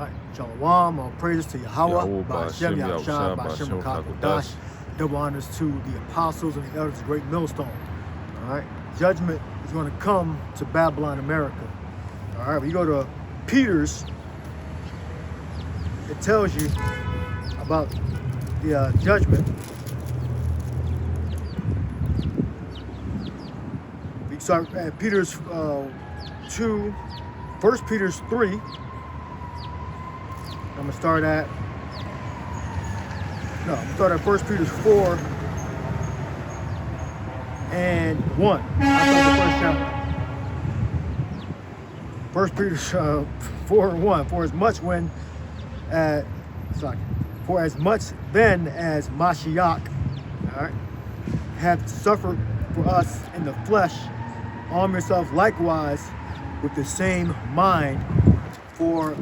Right. Shalom, all praises to Yahweh, Ba'ashem, Yahushua, Ba'ashem, Kakodash. Double honors to the apostles and the elders of Great Millstone. All right. Judgment is going to come to Babylon, America. All right. When you go to Peter's, it tells you about the judgment. We start at Peter's 2, 1 Peter's 3. I'm gonna start at 1 Peter's 4 and 1. I'll start the first chapter. 1 Peter's 4 and 1. For as much then as Mashiach, all right, hath suffered for us in the flesh, arm yourself likewise with the same mind, for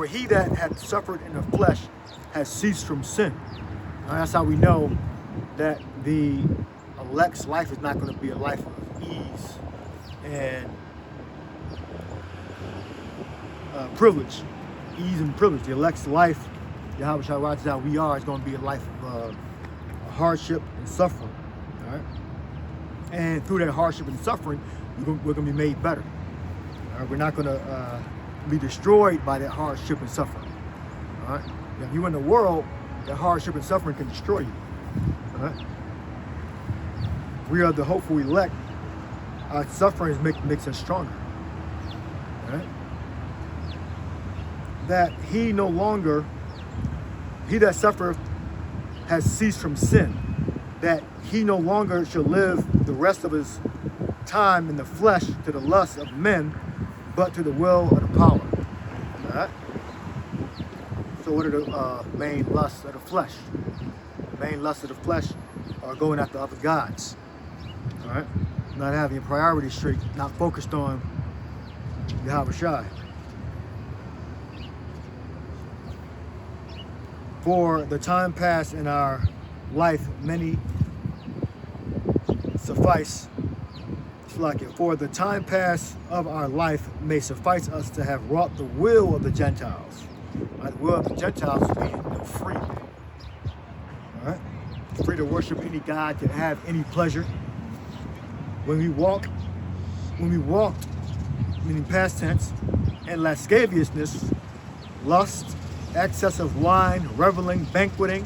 he that hath suffered in the flesh has ceased from sin. Now, that's how we know that the elect's life is not going to be a life of ease and privilege. Ease and privilege. The elect's life, Yahweh Shai writes out, we are, is going to be a life of hardship and suffering. All right? And through that hardship and suffering, we're going to be made better. All right? We're not going to be destroyed by that hardship and suffering. All right? If you're in the world, that hardship and suffering can destroy you. All right? We are the hopeful elect. Our sufferings makes us stronger. All right? That he that suffereth has ceased from sin, that he no longer shall live the rest of his time in the flesh to the lust of men, but to the will of the power. All right? So what are the main lusts of the flesh? The main lusts of the flesh are going after other gods. All right? Not having a priority straight, not focused on Yahweh Shai. For the time past in our life, many suffice. For the time past of our life may suffice us to have wrought the will of the Gentiles. The will of the Gentiles is being free. All right? Free to worship any God, to have any pleasure. When we walked, meaning past tense, in lasciviousness, lust, excess of wine, reveling, banqueting,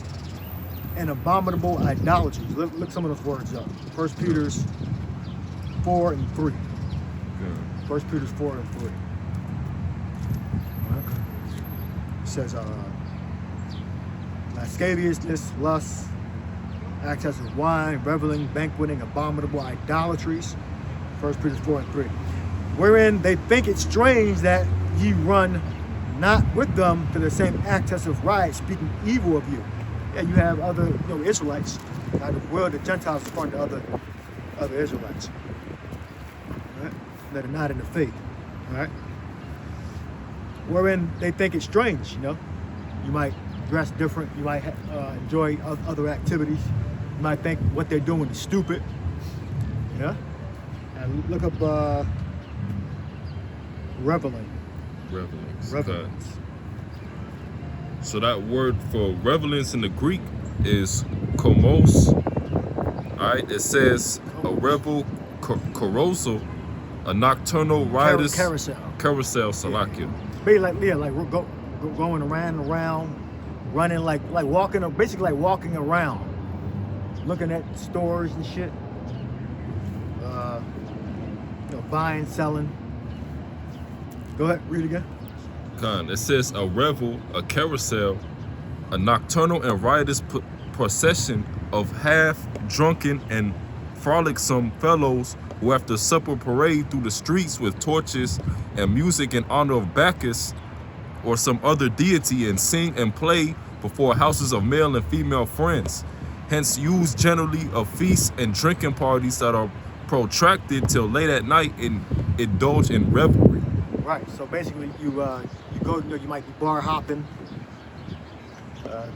and abominable idolatry. Look some of those words up. 1 Peter's 4 and 3. Good. 1 Peter's 4 and 3. Right. It says lasciviousness, lust, excess of wine, reveling, banqueting, abominable idolatries. 1 Peter 4 and 3. Wherein they think it strange that ye run not with them to the same excess of riot, speaking evil of you. Yeah, you have other Israelites. Now the world, the Gentiles are part of the other Israelites. Right? That are not in the faith. Right? Wherein they think it's strange, you might dress different, you might enjoy other activities, you might think what they're doing is stupid. Yeah? And look up reveling. Revelings. So that word for revelings in the Greek is komos. All right, it says a revel, carousel, a nocturnal riotous carousel, Salakia. Basically, like we're going around, running like walking, basically like walking around, looking at stores and shit, buying, selling. Go ahead, read again. It says a revel, a carousel, a nocturnal and riotous procession of half-drunken and frolicsome fellows who after supper parade through the streets with torches and music in honor of Bacchus or some other deity and sing and play before houses of male and female friends. Hence used generally of feasts and drinking parties that are protracted till late at night and indulge in revelry. Right, so basically you go, you might be bar hopping,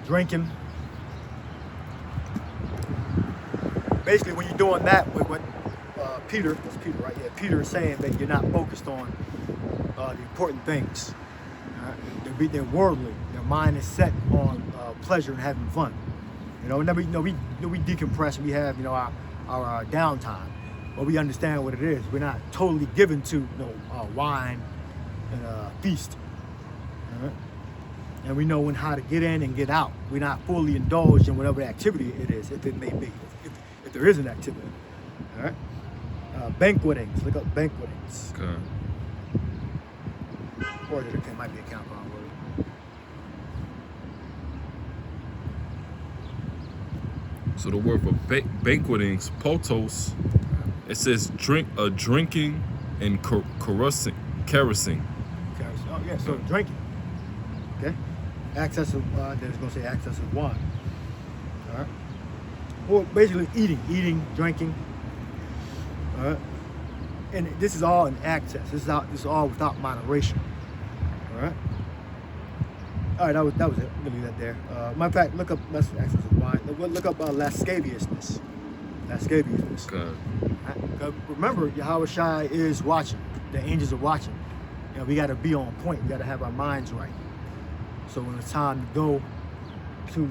drinking. Basically, when you're doing that, with what Peter, that's Peter, right? Yeah, Peter is saying that you're not focused on the important things. They're worldly. Their mind is set on pleasure and having fun. You know, we decompress. We have, you know, our downtime, but we understand what it is. We're not totally given to, you know, wine and feast. All right? And we know when how to get in and get out. We're not fully indulged in whatever activity it is, if it may be, if there is an activity. All right. Banquetings. Look up banquetings. Okay. Or it might be a compound word. So the word for banquetings, potos, it says drinking and carousing. Oh yeah, so drinking. Okay. Access of then it's gonna say access of wine. All right. Well, basically eating, drinking. All right. And this is all in access. This is all without moderation. All right. All right, that was it. I'm gonna leave that there. Matter of fact, look up access of wine. Look up lasciviousness. Lasciviousness. Okay. Right? Remember, Yahushua is watching. The angels are watching. You know, we got to be on point. We got to have our minds right. So when it's time to go to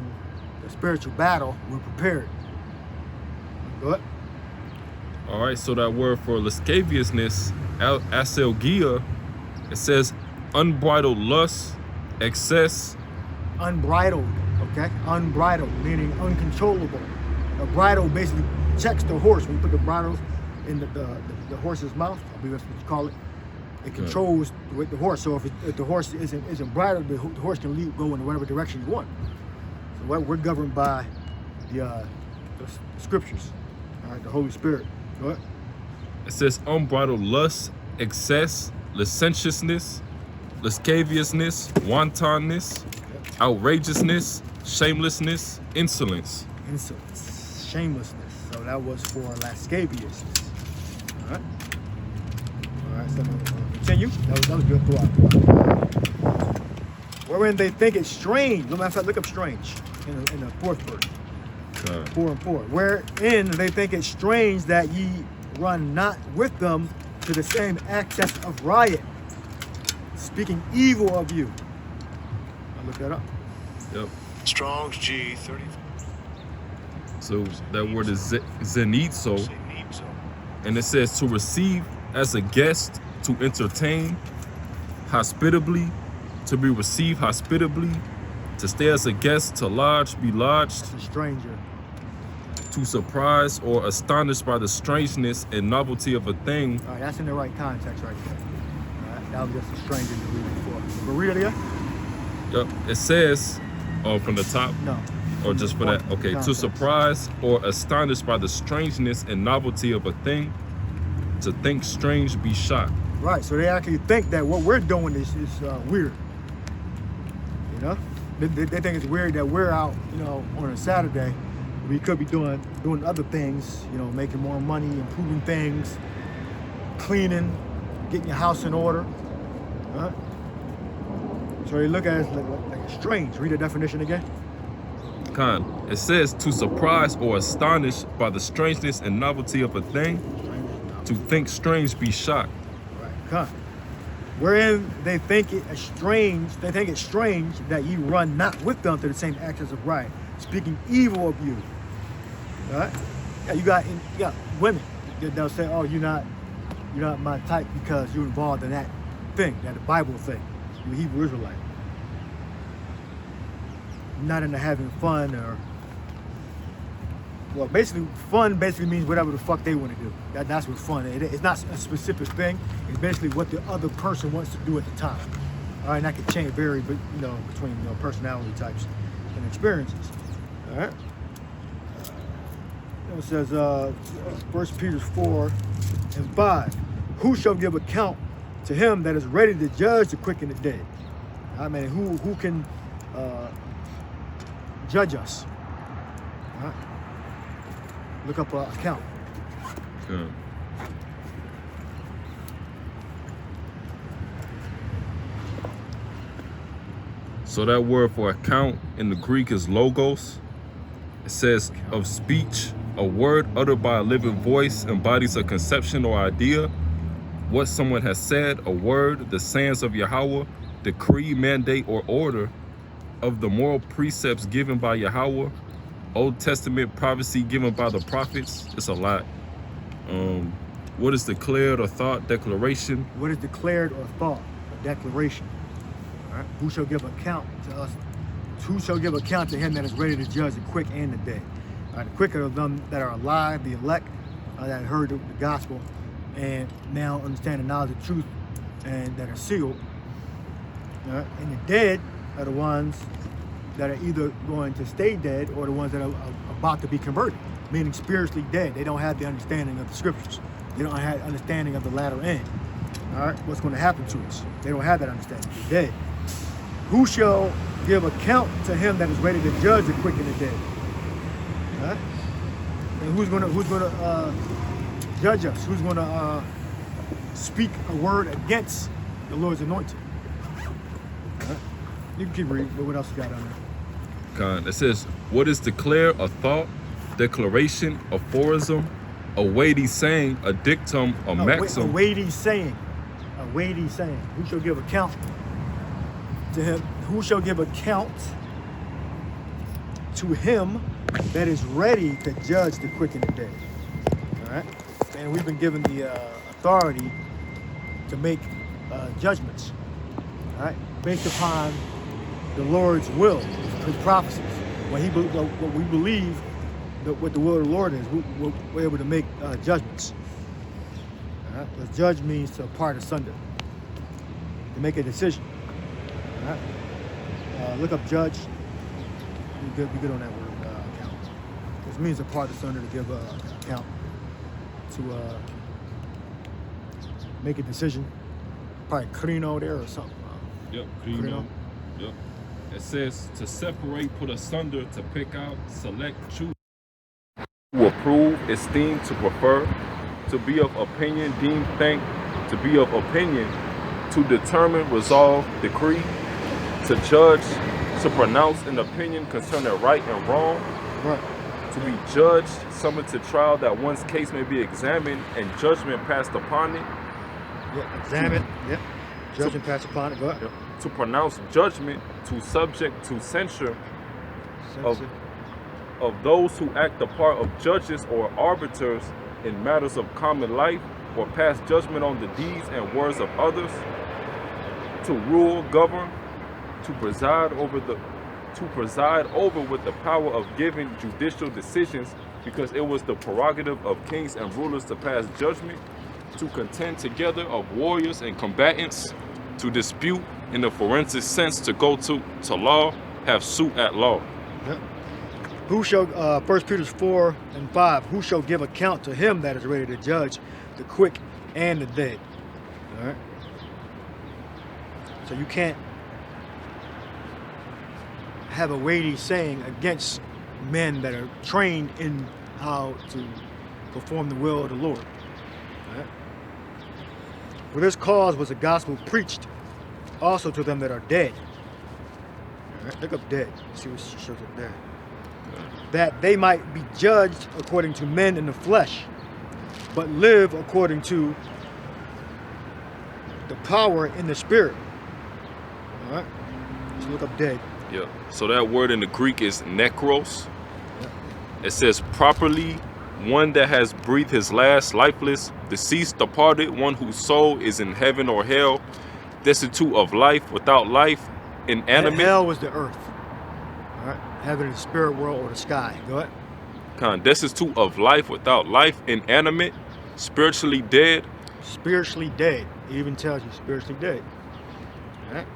the spiritual battle, we're prepared. Go ahead. All right, so that word for lasciviousness, aselgia, it says unbridled lust, excess. Unbridled, okay? Unbridled, meaning uncontrollable. A bridle basically checks the horse. When you put the bridle in the horse's mouth, I believe that's what you call it, it controls the horse. So if the horse isn't bridled, the horse can go in whatever direction you want. So we're governed by the scriptures, all right, the Holy Spirit. Go ahead. It says unbridled lust, excess, licentiousness, lasciviousness, wantonness, outrageousness, shamelessness, insolence. Insolence, shamelessness. So that was for lasciviousness. All right. All right. So continue. That was good throughout. Wherein they think it's strange. Matter of fact, look up strange in the fourth verse. 4 and 4. Wherein they think it strange that ye run not with them to the same access of riot, speaking evil of you. I'll look that up. Yep. Strong's G30. So that word is zenizo, and it says to receive as a guest, to entertain hospitably, to be received hospitably, to stay as a guest, to lodge, be lodged, It's a stranger. to surprise or astonished by the strangeness and novelty of a thing. All right, that's in the right context right there. All right, that was just a stranger to read before. But read it again? Yep. It says, from the top, No. or just for that? Okay, to Context. surprise or astonished by the strangeness and novelty of a thing, to think strange, be shocked. Right, so they actually think that what we're doing is weird. You know? They think it's weird that we're out, you know, on a Saturday. We could be doing other things, you know, making more money, improving things, cleaning, getting your house in order. Huh? So they look at us like strange. Read the definition again. It says to surprise or astonish by the strangeness and novelty of a thing, to think strange, be shocked. Right. Wherein they think it's strange that ye run not with them to the same access of riot, speaking evil of you. Right? Yeah, you got women. They'll say, "Oh, you're not my type because you're involved in that thing, that Bible thing. You're a Hebrew Israelite. You're not into having fun or." Well, basically, fun basically means whatever the fuck they want to do. That's what fun is. It's not a specific thing. It's basically what the other person wants to do at the time. All right, and that could change, vary, but between personality types and experiences. All right. It says, 1 Peter 4 and 5. Who shall give account to him that is ready to judge the quick and the dead? I mean, who can judge us? All right. Look up account. Okay. So that word for account in the Greek is logos. It says of speech, a word uttered by a living voice embodies a conception or idea. What someone has said, a word, the sayings of Yahweh, decree, mandate, or order of the moral precepts given by Yahweh, Old Testament prophecy given by the prophets. It's a lot. What is declared or thought, declaration? What is declared or thought, a declaration? All right. Who shall give account to us? Who shall give account to him that is ready to judge the quick and the dead? All right, the quick are them that are alive, the elect, that heard the gospel, and now understand the knowledge of truth, and that are sealed. All right. And the dead are the ones that are either going to stay dead or the ones that are about to be converted, meaning spiritually dead. They don't have the understanding of the scriptures. They don't have understanding of the latter end. All right, what's going to happen to us? They don't have that understanding. They're dead. Who shall give account to him that is ready to judge the quick and the dead? All right? And who's going to judge us? Who's going to speak a word against the Lord's anointed? All right? You can keep reading, but what else you got on there? It says, what is declared a thought, declaration, aphorism, a weighty saying, a dictum, a maxim. A weighty saying. A weighty saying. Who shall give account to him? Who shall give account to him that is ready to judge the quick and the dead? All right? And we've been given the authority to make judgments, all right, based upon the Lord's will, His prophecies. What we believe, what the will of the Lord is, we're able to make judgments. All right? Because judge means to part asunder, to make a decision. All right? Look up judge. Be good on that word, account. This means to part asunder, to give account, to make a decision. Probably crino there or something. Yep, crino. Yep. It says to separate, put asunder, to pick out, select, choose. To approve, esteem, to prefer, to be of opinion, deem, think, to be of opinion, to determine, resolve, decree, to judge, to pronounce an opinion concerning right and wrong, Right. to be judged, summoned to trial that one's case may be examined and judgment passed upon it. Yeah, examine. Yep. Judge and pass upon it. Go ahead. Yep. To pronounce judgment, to subject to censure of those who act the part of judges or arbiters in matters of common life, or pass judgment on the deeds and words of others, to rule, govern, to preside over with the power of giving judicial decisions, because it was the prerogative of kings and rulers to pass judgment, to contend together of warriors and combatants, to dispute in the forensic sense, to go to law, have suit at law. Yep. Who shall, 1 Peter 4:5, who shall give account to him that is ready to judge the quick and the dead? All right. So you can't have a weighty saying against men that are trained in how to perform the will of the Lord. All right. For this cause was the gospel preached also to them that are dead. All right. Look up dead. See what she shows up there. That they might be judged according to men in the flesh, but live according to the power in the spirit. All right. So look up dead. Yeah. So that word in the Greek is nekros. Yeah. It says properly, one that has breathed his last, lifeless, deceased, departed, one whose soul is in heaven or hell, destitute of life, without life, inanimate. Hell was the earth. All right. Heaven is the spirit world or the sky. Go ahead. Destitute of life, without life, inanimate, spiritually dead. Spiritually dead. It even tells you spiritually dead. All right.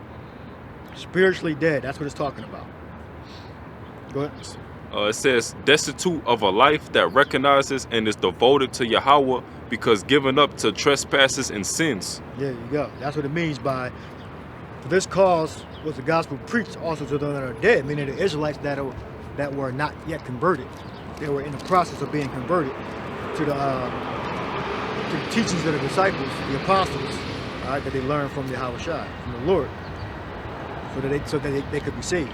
Spiritually dead. That's what it's talking about. Go ahead. It says destitute of a life that recognizes and is devoted to Yahweh, because given up to trespasses and sins. There you go. That's what it means by, for this cause was the gospel preached also to them that are dead, meaning the Israelites that were not yet converted. They were in the process of being converted to the teachings of the disciples, the apostles, all right, that they learned from Yahweh Shai, from the Lord, so that they could be saved.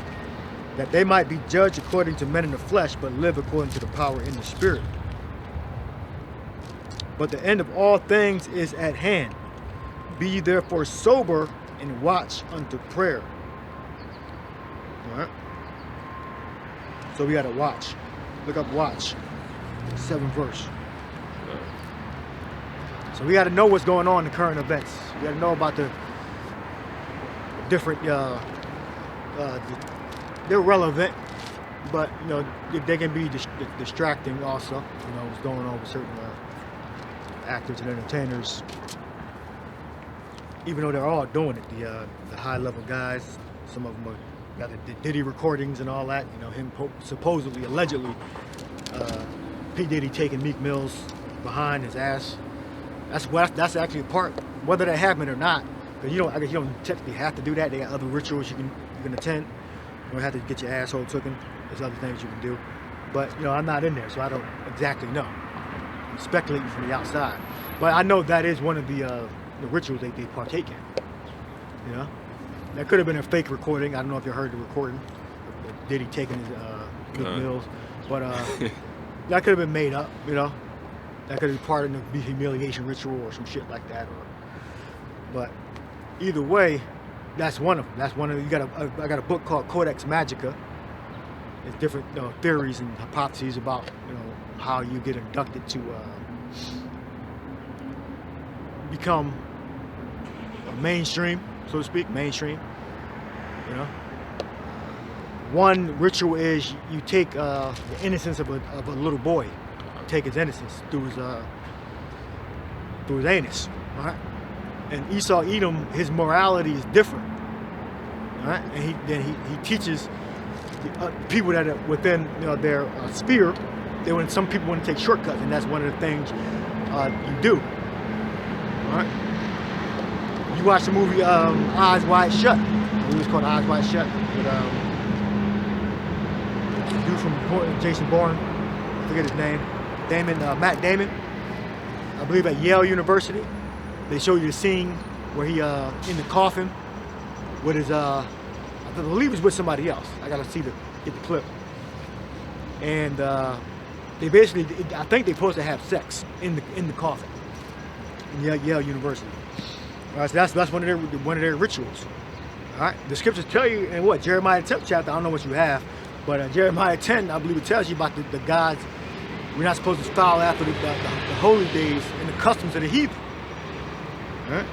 That they might be judged according to men in the flesh, but live according to the power in the spirit. But the end of all things is at hand. Be ye therefore sober, and watch unto prayer. All right. So we got to watch. Look up watch. 7th verse. So we got to know what's going on in current events. We got to know about the different. They're relevant, but you know they can be distracting also. You know what's going on with certain actors and entertainers. Even though they're all doing it, the high-level guys, some of them are, got the Diddy recordings and all that. You know him supposedly, allegedly, P. Diddy taking Meek Mill's behind his ass. That's actually a part, whether that happened or not. Because I guess you don't technically have to do that. They got other rituals you can attend. You don't have to get your asshole taken. There's other things you can do. But I'm not in there, so I don't exactly know. I'm speculating from the outside. But I know that is one of the rituals they partake in. That could have been a fake recording. I don't know if you heard the recording of Diddy taking his Meek Mills, but that could have been made up. That could have been part of the humiliation ritual or some shit like that. But either way, that's one of them. That's one of them. I got a book called Codex Magica. It's different theories and hypotheses about how you get inducted to become mainstream, so to speak. Mainstream. One ritual is you take the innocence of a little boy, take his innocence through his anus. All right. And Esau Edom, his morality is different. All right. And he teaches people that are within their sphere. Some people want to take shortcuts, and that's one of the things you do. All right. You watch the movie Eyes Wide Shut. The movie's called Eyes Wide Shut with the dude from Jason Bourne. I forget his name. Matt Damon. I believe at Yale University. They show you the scene where he in the coffin with his I believe he's with somebody else. I gotta get the clip. And they basically, I think they're supposed to have sex in the coffin in Yale University. All right, so that's one of their rituals. All right, the scriptures tell you in what Jeremiah 10th chapter. I don't know what you have, but Jeremiah 10, I believe it tells you about the gods. We're not supposed to follow after the holy days and the customs of the heathen. All right?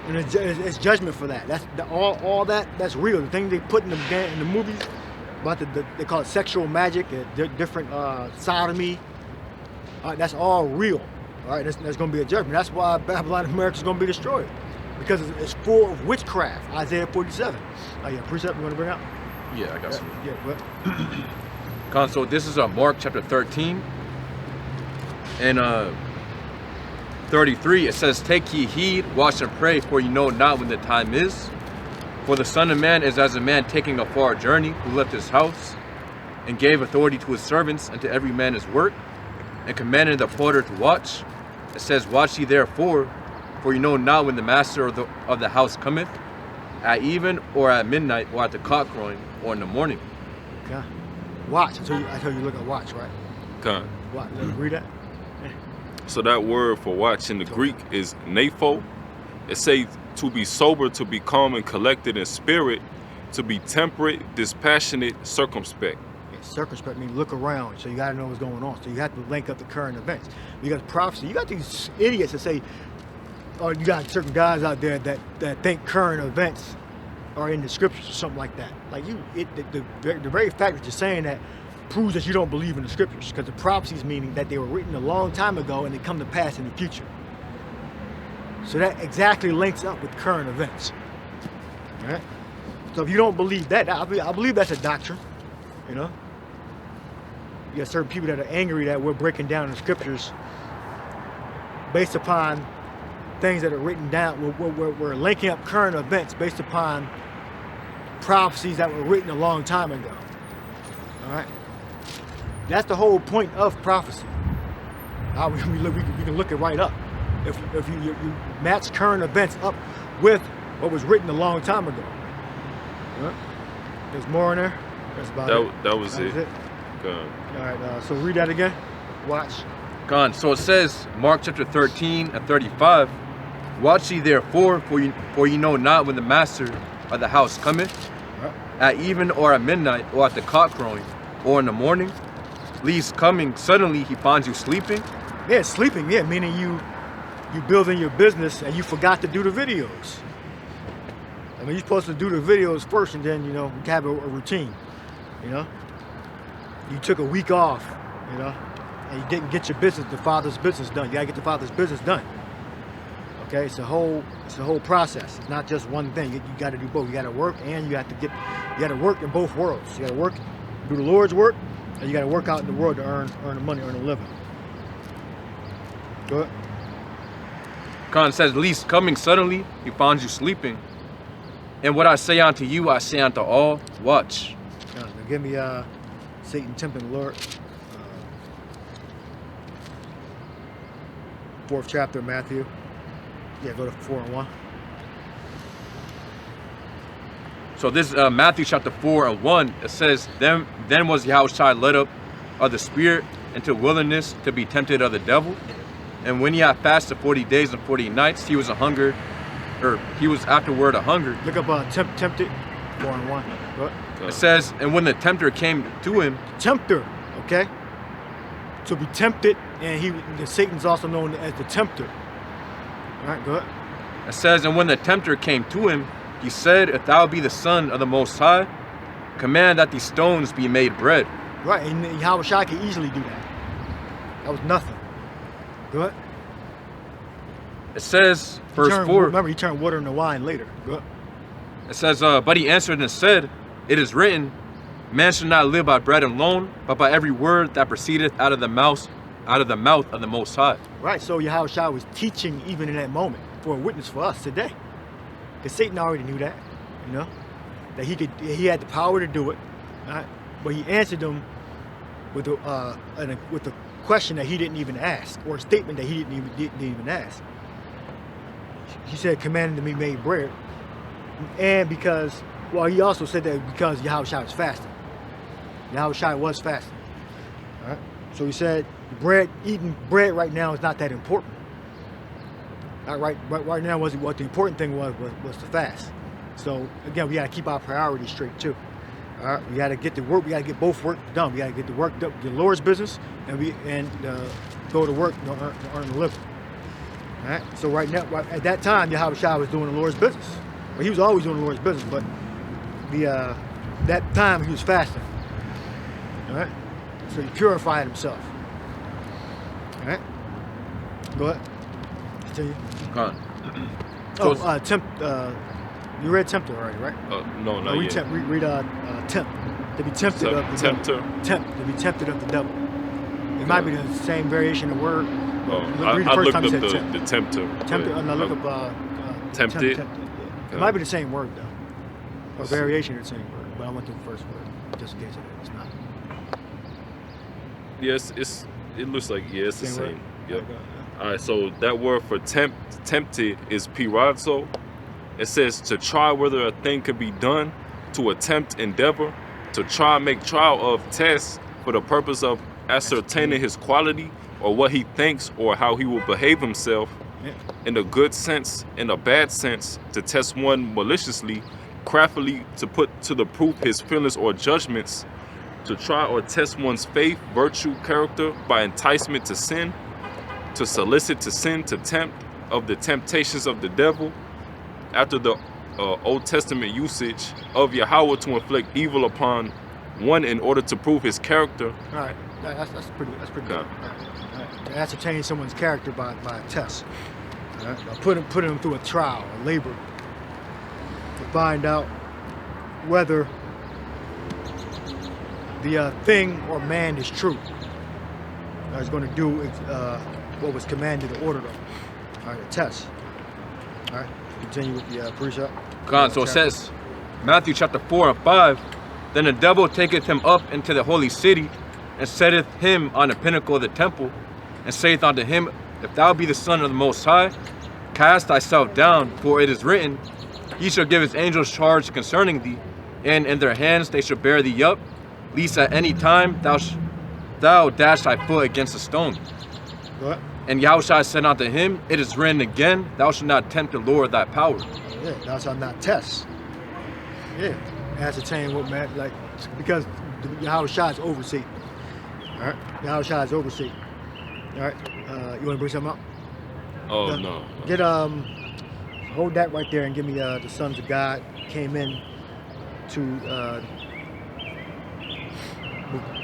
And it's judgment for that. That's all that's real. The things they put in the movies about they call it sexual magic, different sodomy. That's all real. All right, there's going to be a judgment. That's why Babylon America is going to be destroyed, because it's full of witchcraft. Isaiah 47. Oh yeah, precept you want to bring out? Yeah, I got some. Yeah, but. So this is Mark chapter 13, and 33. It says, "Take ye heed, watch and pray, for you know not when the time is. For the Son of Man is as a man taking a far journey, who left his house, and gave authority to his servants, and to every man his work, and commanded the porter to watch. It says, Watch ye therefore, for you know not when the master of the house cometh, at even, or at midnight, or at the cock crowing, or in the morning." Okay. Watch. I tell you look at watch, right? Okay. Watch. Read that. So that word for watch in the Greek is nepho. It says to be sober, to be calm and collected in spirit, to be temperate, dispassionate, circumspect. Yeah, circumspect means look around, so you got to know what's going on. So you have to link up the current events. Because prophecy, you got these idiots that say, oh, you got certain guys out there that think current events are in the scriptures or something like that. Like the very fact that you're saying that proves that you don't believe in the scriptures, because the prophecies meaning that they were written a long time ago and they come to pass in the future. So that exactly links up with current events. All right? So if you don't believe that, I believe that's a doctrine. You got certain people that are angry that we're breaking down the scriptures based upon things that are written down. We're linking up current events based upon prophecies that were written a long time ago. All right? That's the whole point of prophecy. We can look it right up. If you match current events up with what was written a long time ago. All right? There's more in there. That's about it. That was it. All right, so read that again. Watch. So it says, Mark chapter 13 and 35, Watch ye therefore, for ye know not when the master of the house cometh, at even or at midnight, or at the cock crowing, or in the morning, least coming suddenly he finds you sleeping. Yeah, sleeping, yeah, meaning you building your business and you forgot to do the videos. I mean, you're supposed to do the videos first and then, you know, have a routine, you know. You took a week off, you know, and you didn't get your business, the Father's business done. You gotta get the Father's business done. Okay, it's a whole process. It's not just one thing. You gotta do both. You gotta work and you gotta work in both worlds. You gotta work, do the Lord's work, and you gotta work out in the world to earn the money, earn a living. Go ahead. Con says, least coming suddenly he finds you sleeping. And what I say unto you, I say unto all, watch. Now give me Satan tempting the Lord. 4th chapter of Matthew. Yeah, go to 4 and 1. So this Matthew chapter 4 and 1, it says, Then was Yahushua led up of the Spirit into wilderness to be tempted of the devil. And when he had fasted 40 days and 40 nights, he was afterward a hunger. Look up tempted, 4 and 1. Go ahead. It says, and when the tempter came to him. Tempter, okay? To be tempted, and Satan's also known as the tempter. All right, go ahead. It says, and when the tempter came to him, he said, if thou be the Son of the Most High, command that these stones be made bread. Right, and Yahushua could easily do that. That was nothing. Go ahead. It says, verse 4. Remember, he turned water into wine later. Go ahead. It says, but he answered and said, it is written, man shall not live by bread alone, but by every word that proceedeth out of the mouth of the Most High. Right, so Yahushua was teaching even in that moment for a witness for us today. Because Satan already knew that, you know, that he had the power to do it, right? But he answered them with a question that he didn't even ask, or a statement that he didn't even ask. He said, commanded to be made bread. And because, well, he also said that because Yahushua was fasting. Yahushua was fasting. All right? So he said, eating bread right now is not that important. Right now, what the important thing was to fast. So again, we got to keep our priorities straight too. All right, we got to get the work. We got to get both work done. We got to get the work done, the Lord's business, and go to work to earn a living. All right. So right now, at that time, Yahushua was doing the Lord's business. Well, he was always doing the Lord's business, but that time he was fasting. All right. So he purified himself. All right. Go ahead. Continue. You read tempter already, right? No, not yet. Read tempt. To be tempted of the devil. Tempt. To be tempted of the devil. It might be the same variation of word. I looked up the tempter. Tempter. And I look up tempted. It might be the same word though. A variation of the same word, but I went to the first word just in case it's not. Yes, it looks like it's the same. Yep. Okay. All right, so that word for tempted is pirazo. It says to try whether a thing could be done, to attempt, endeavor, to try, make trial of, test for the purpose of ascertaining his quality or what he thinks or how he will behave himself. Yeah. In a good sense, in a bad sense, to test one maliciously, craftily, to put to the proof his feelings or judgments, to try or test one's faith, virtue, character by enticement to sin, to solicit to sin, to tempt, of the temptations of the devil, after the Old Testament usage of Yahweh to inflict evil upon one in order to prove his character. All right, that's pretty good. All right. To ascertain someone's character by a test. All right. Putting them through a trial, a labor, to find out whether the thing or man is true. Is going to do what was commanded or ordered of. All right, a test. All right, continue with the precept. So it says, Matthew chapter 4 and 5, then the devil taketh him up into the holy city, and setteth him on the pinnacle of the temple, and saith unto him, if thou be the Son of the Most High, cast thyself down, for it is written, he shall give his angels charge concerning thee, and in their hands they shall bear thee up, lest at any time thou dash thy foot against a stone. What? And Yahushua said unto him, it is written again, thou shalt not tempt the Lord thy power. Yeah, thou shalt not test. Yeah, ascertain what man, like, because Yahushua is over Satan. All right, Yahushua is over Satan. All right, you want to bring something up? Oh, no. Get hold that right there and give me the sons of God came in to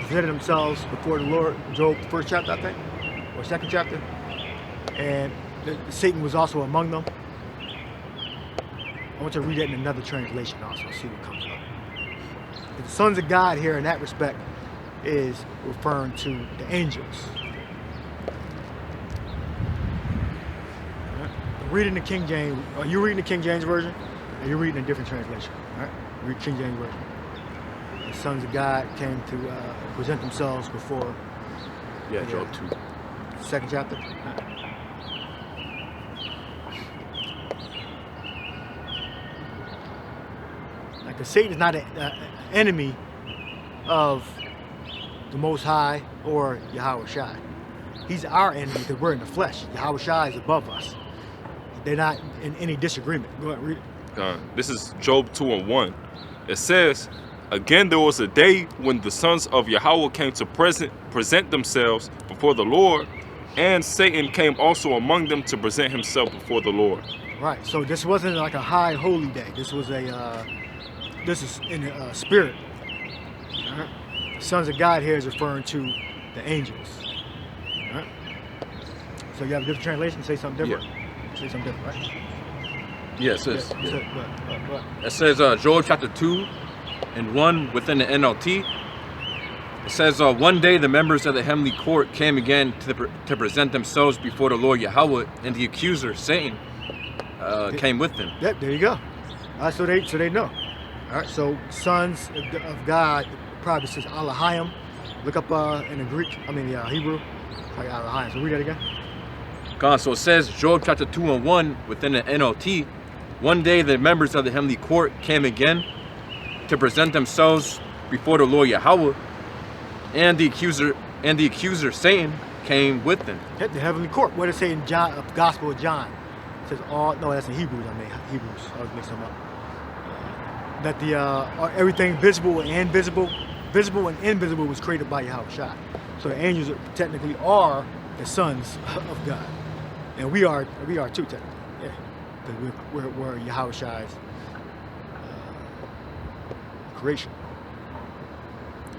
presented themselves before the Lord. Job, first chapter, I think, or second chapter, and Satan was also among them. I want you to read that in another translation also, see what comes up. The sons of God here in that respect is referring to the angels. Reading the King James, are you reading the King James Version? Or are you reading a different translation? All right? Read King James Version. The sons of God came to present themselves before. Yeah, Job 2. Second chapter. Like the Satan is not an enemy of the Most High or Yahushua. He's our enemy because we're in the flesh. Yahushua is above us. They're not in any disagreement. Go ahead, read it. This is Job 2:1. It says, again there was a day when the sons of Yahweh came to present themselves before the Lord, and Satan came also among them to present himself before the Lord. Right. So this wasn't like a high holy day. This was a this is in the spirit. All right. The sons of God here is referring to the angels. All right. So you have a different translation. Say something different. Yeah. Say something different, right? Yeah, it says. Yeah. Yeah. It says Job chapter 2 and 1 within the NLT. It says, one day the members of the heavenly court came again to present themselves before the Lord Yahweh, and the accuser, Satan, came with them. Yep, there you go. So they know. All right, so sons of God probably says Elohim. Look up in the Greek, Hebrew, like Elohim. So read that again. So it says, Job chapter 2 and 1 within the NLT. One day the members of the heavenly court came again to present themselves before the Lord Yahweh, and the accuser Satan came with them. At the heavenly court. What does it say in John, Gospel of John? It says all. No, that's in Hebrews. Hebrews. I was mixing them up. That the everything visible and invisible was created by Yahushua. So the angels technically are the sons of God, and we are too technically. Yeah, because we're Yahushua's creation.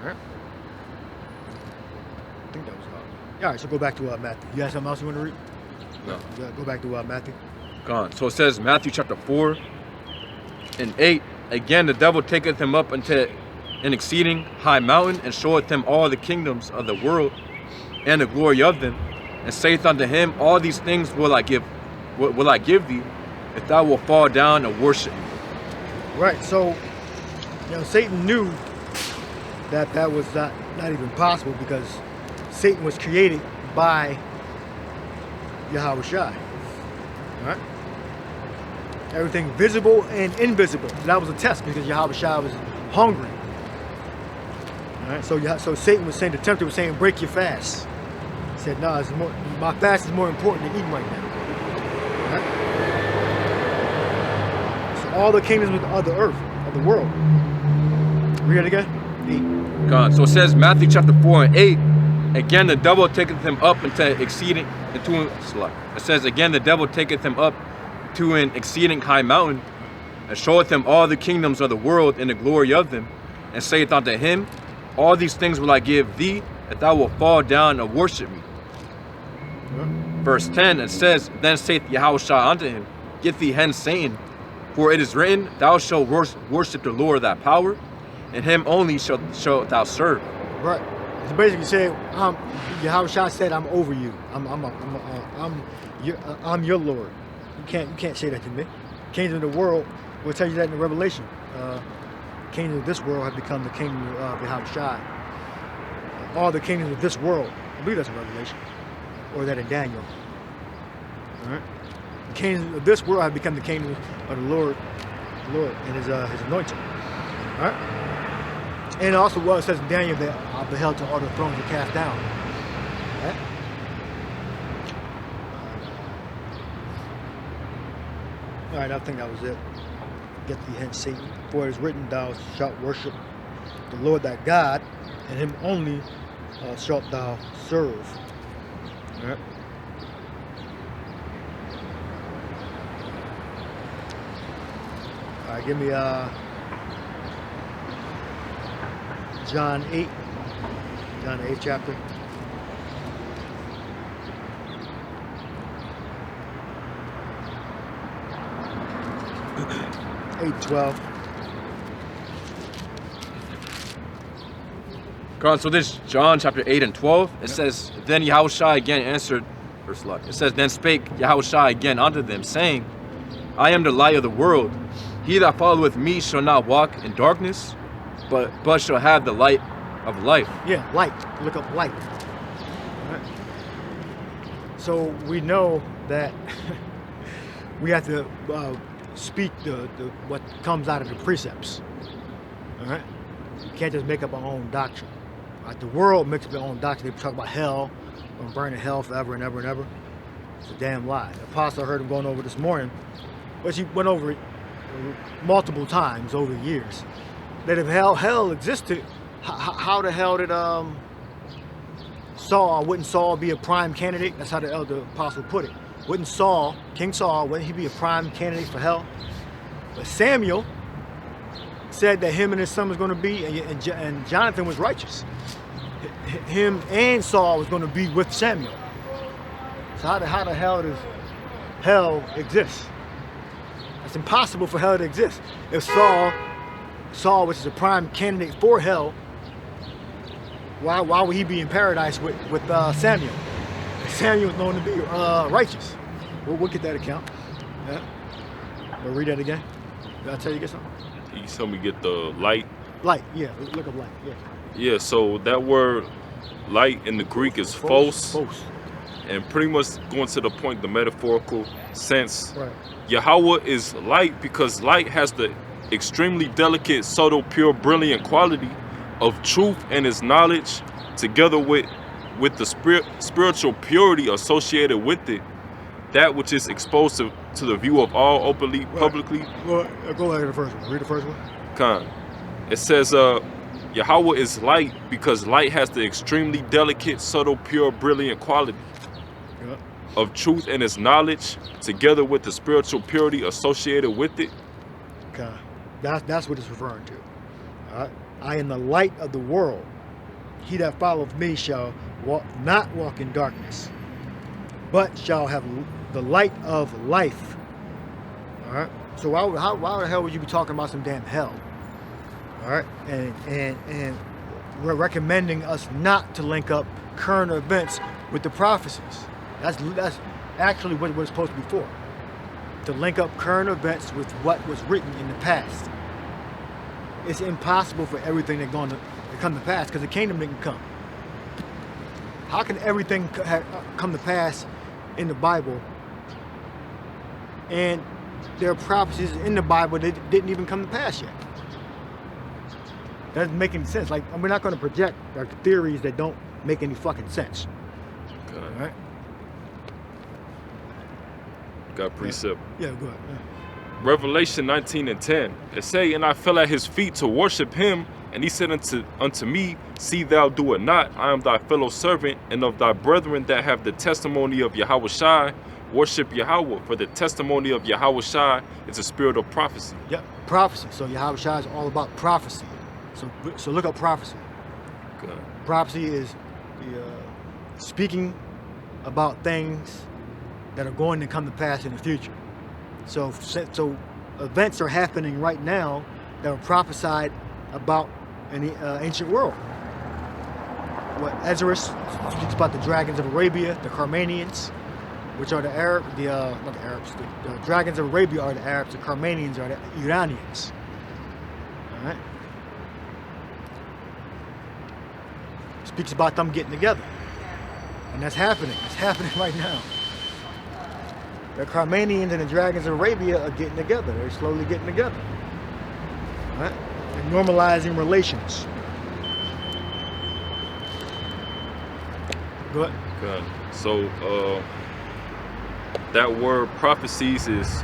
All right. I think that was all. All right, so go back to Matthew. You got something else you want to read? No. Go back to Matthew. So it says Matthew chapter 4 and 8. Again, the devil taketh him up unto an exceeding high mountain, and showeth him all the kingdoms of the world and the glory of them, and saith unto him, all these things will I give thee, if thou wilt fall down and worship me. Right. So, Satan knew that was not even possible, because Satan was created by Yahushua. All right. Everything visible and invisible. That was a test, because Yahushua was hungry. All right. So Satan was saying, the tempter was saying, break your fast. He said, no, my fast is more important than eating right now. All right. So all the kingdoms of the earth, of the world. Read it again. 8. So it says Matthew chapter 4 and 8. Again, the devil taketh him up it says, again, the devil taketh him up to an exceeding high mountain, and showeth him all the kingdoms of the world and the glory of them, and saith unto him, all these things will I give thee, if thou wilt fall down and worship me. Verse 10, it says, then saith Yahushua unto him, get thee hence, Satan, for it is written, thou shalt worship the Lord thy power, and him only shalt thou serve. Right. So basically saying, Yahushua said, I'm over you. I'm your Lord. You can't say that to me. Kingdoms of the world will tell you that in the Revelation. Kingdoms of this world have become the kingdom of Yahushua. All the kingdoms of this world, I believe that's in Revelation, or that in Daniel. All right. The kingdoms of this world have become the kingdom of the Lord and his anointing. All right. And also, it says in Daniel that I beheld till all the thrones were cast down. Right? All right, I think that was it. Get thee hence, Satan. For it is written, thou shalt worship the Lord thy God, and him only shalt thou serve. All right. All right, give me John 8. John the 8th chapter. Eight 12. So this John chapter 8 and 12, it says, Then Yahushua again answered, verse 11. It says, Then spake Yahushua again unto them, saying, I am the light of the world. He that followeth me shall not walk in darkness, but shall have the light of life. Yeah, light. Look up light. All right. So we know that we have to speak the what comes out of the precepts. All right. You can't just make up our own doctrine. Right? The world makes up their own doctrine. They talk about hell, or burn in hell forever and ever and ever. It's a damn lie. The apostle, I heard him going over this morning, but she went over it multiple times over the years. That if hell existed, how the hell did wouldn't Saul be a prime candidate? That's how the elder apostle put it. Wouldn't King Saul, wouldn't he be a prime candidate for hell? But Samuel said that him and his son was going to be, and Jonathan was righteous. Him and Saul was going to be with Samuel. So how the hell does hell exist? It's impossible for hell to exist. If Saul, which is a prime candidate for hell, why would he be in paradise with Samuel? Samuel's known to be righteous. We'll get that account. Yeah. We'll read that again. Did I tell you get something? You told me get the light. Light, yeah. Look up light, yeah. Yeah, so that word light in the Greek is phos. Phos. And pretty much going to the point, the metaphorical sense. Right. Yahweh is light because light has the extremely delicate, subtle, pure, brilliant quality of truth and its knowledge, together with the spiritual purity associated with it, that which is exposed to the view of all openly, publicly. Well, go ahead to the first one. Read the first one. Con. It says, Yahweh is light because light has the extremely delicate, subtle, pure, brilliant quality of truth and its knowledge, together with the spiritual purity associated with it. Okay. That's what it's referring to. All right. I am the light of the world. He that followeth me shall not walk in darkness, but shall have the light of life. All right. So why the hell would you be talking about some damn hell? All right. And we're recommending us not to link up current events with the prophecies. That's actually what it's supposed to be for. To link up current events with what was written in the past. It's impossible for everything to come to pass because the kingdom didn't come. How can everything come to pass in the Bible and there are prophecies in the Bible that didn't even come to pass yet? That doesn't make any sense. Like, we're not going to project our theories that don't make any fucking sense. Okay. All right? Got precept. Yeah, go ahead. Yeah. Revelation 19 and 10. It say, and I fell at his feet to worship him, and he said unto me, see thou do it not. I am thy fellow servant, and of thy brethren that have the testimony of Yahushua. Worship Yahweh, for the testimony of Yahushua is a spirit of prophecy. Yeah, prophecy. So Yahushua is all about prophecy. So look up prophecy. Good. Prophecy is the speaking about things that are going to come to pass in the future. So events are happening right now that were prophesied about in the ancient world. What Ezra speaks about the dragons of Arabia, the Carmanians, which are the Arab, not the Arabs. The dragons of Arabia are the Arabs. The Carmanians are the Iranians. All right. Speaks about them getting together, and that's happening. It's happening right now. The Carmanians and the dragons of Arabia are getting together. They're slowly getting together. All right? And normalizing relations. Go ahead. Good. So that word prophecies is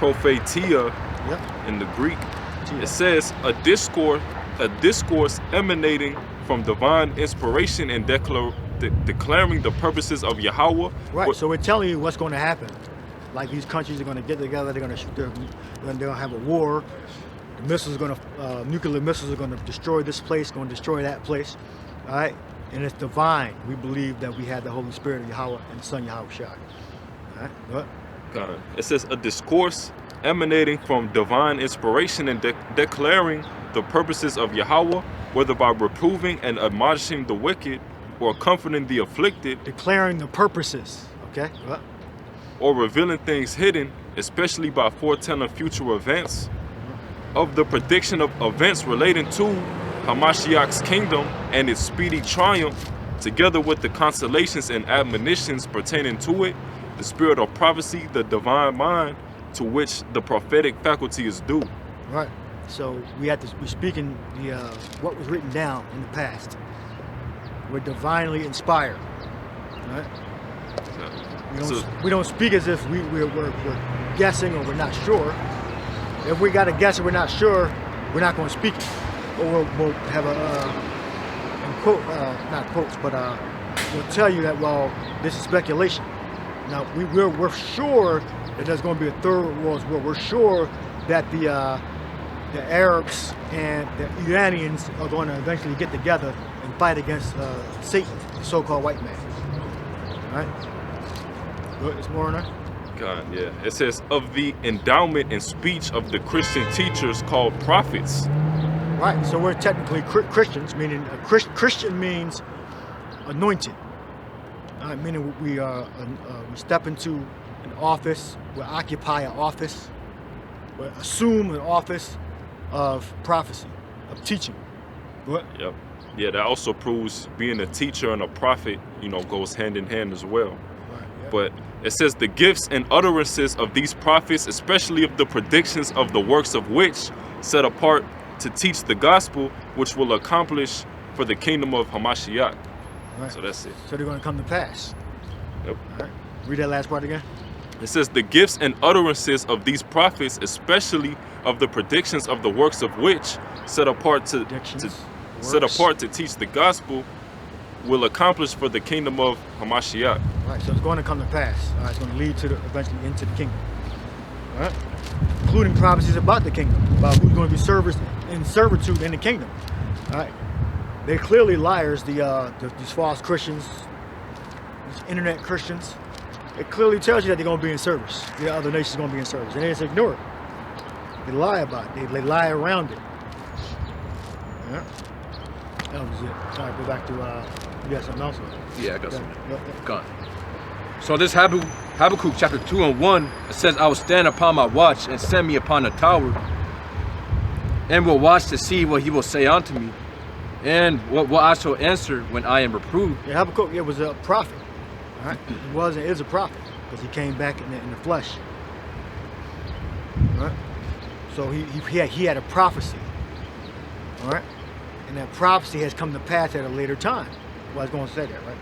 prophetia Yep. in the Greek. Tia. It says a discourse emanating from divine inspiration and declaring the purposes of Yahweh. Right. So we're telling you what's going to happen. Like these countries are going to get together. They're going to shoot they're going to have a war. The missiles are going to nuclear missiles are going to destroy this place. Going to destroy that place. All right. And it's divine. We believe that we have the Holy Spirit of Yahweh and the Son Yahweh Shai. All right. What? God. It says a discourse emanating from divine inspiration and declaring the purposes of Yahweh, whether by reproving and admonishing the wicked or comforting the afflicted, Declaring the purposes. Okay. What? or revealing things hidden, especially by foretelling future events, of the prediction of events relating to Hamashiach's kingdom and its speedy triumph, together with the consolations and admonitions pertaining to it, the spirit of prophecy, the divine mind, to which the prophetic faculty is due. Right. So we're speaking the what was written down in the past. We're divinely inspired. Right. We don't speak as if we're guessing or we're not sure. If we got to guess or we're not sure, we're not going to speak it. Or we'll have not quotes, but we'll tell you that, well, this is speculation. Now, we're sure that there's going to be a third world war. We're sure that the Arabs and the Iranians are going to eventually get together and fight against Satan, the so-called white man. All right? Good. It's more on that? God, yeah. It says of the endowment and speech of the Christian teachers called prophets. Right. So we're technically Christians, meaning Christian means anointed. Meaning we step into an office, we occupy an office, we assume an office of prophecy, of teaching. What? Yep. Yeah, that also proves being a teacher and a prophet, goes hand in hand as well. Right. Yeah. But it says the gifts and utterances of these prophets, especially of the predictions of the works of which, set apart to teach the gospel, which will accomplish for the kingdom of Hamashiach. Right. So that's it. So they're going to come to pass. Yep. All right. Read that last part again. It says the gifts and utterances of these prophets, especially of the predictions of the works of which, set apart to teach the gospel, will accomplish for the kingdom of Hamashiach. Right, so it's going to come to pass. All right, it's going to lead to eventually into the kingdom. All right, including prophecies about the kingdom, about who's going to be in servitude in the kingdom. All right, they're clearly liars. These false Christians, these internet Christians. It clearly tells you that they're going to be in service. The other nations are going to be in service, and they just ignore it. They lie about it. They lie around it. Yeah. That was it. All right, go back to, you got something else? Yeah, I got something. Yeah. Gone. So this Habakkuk chapter 2 and 1, it says, I will stand upon my watch and set me upon a tower, and will watch to see what he will say unto me, and what I shall answer when I am reproved. Yeah, Habakkuk was a prophet. All right? He was and is a prophet because he came back in the flesh. All right? So he had a prophecy. All right? And that prophecy has come to pass at a later time. Well, I was going to say that, right?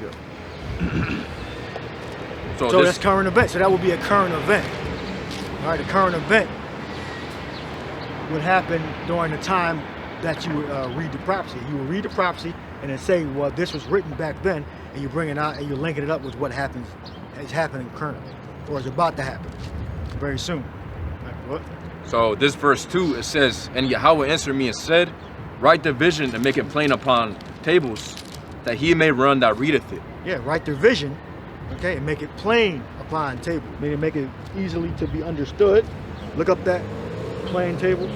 Yeah. So that's current event. So that would be a current event. All right, the current event would happen during the time that you would read the prophecy. You would read the prophecy and then say, well, this was written back then, and you bring it out and you're linking it up with what is happening currently, or is about to happen very soon. Like what? So this verse 2, it says, and Yahweh answered me and said, write the vision and make it plain upon tables, that he may run that readeth it. Yeah, write the vision, okay, and make it plain upon table. Make it easily to be understood. Look up that plain tables.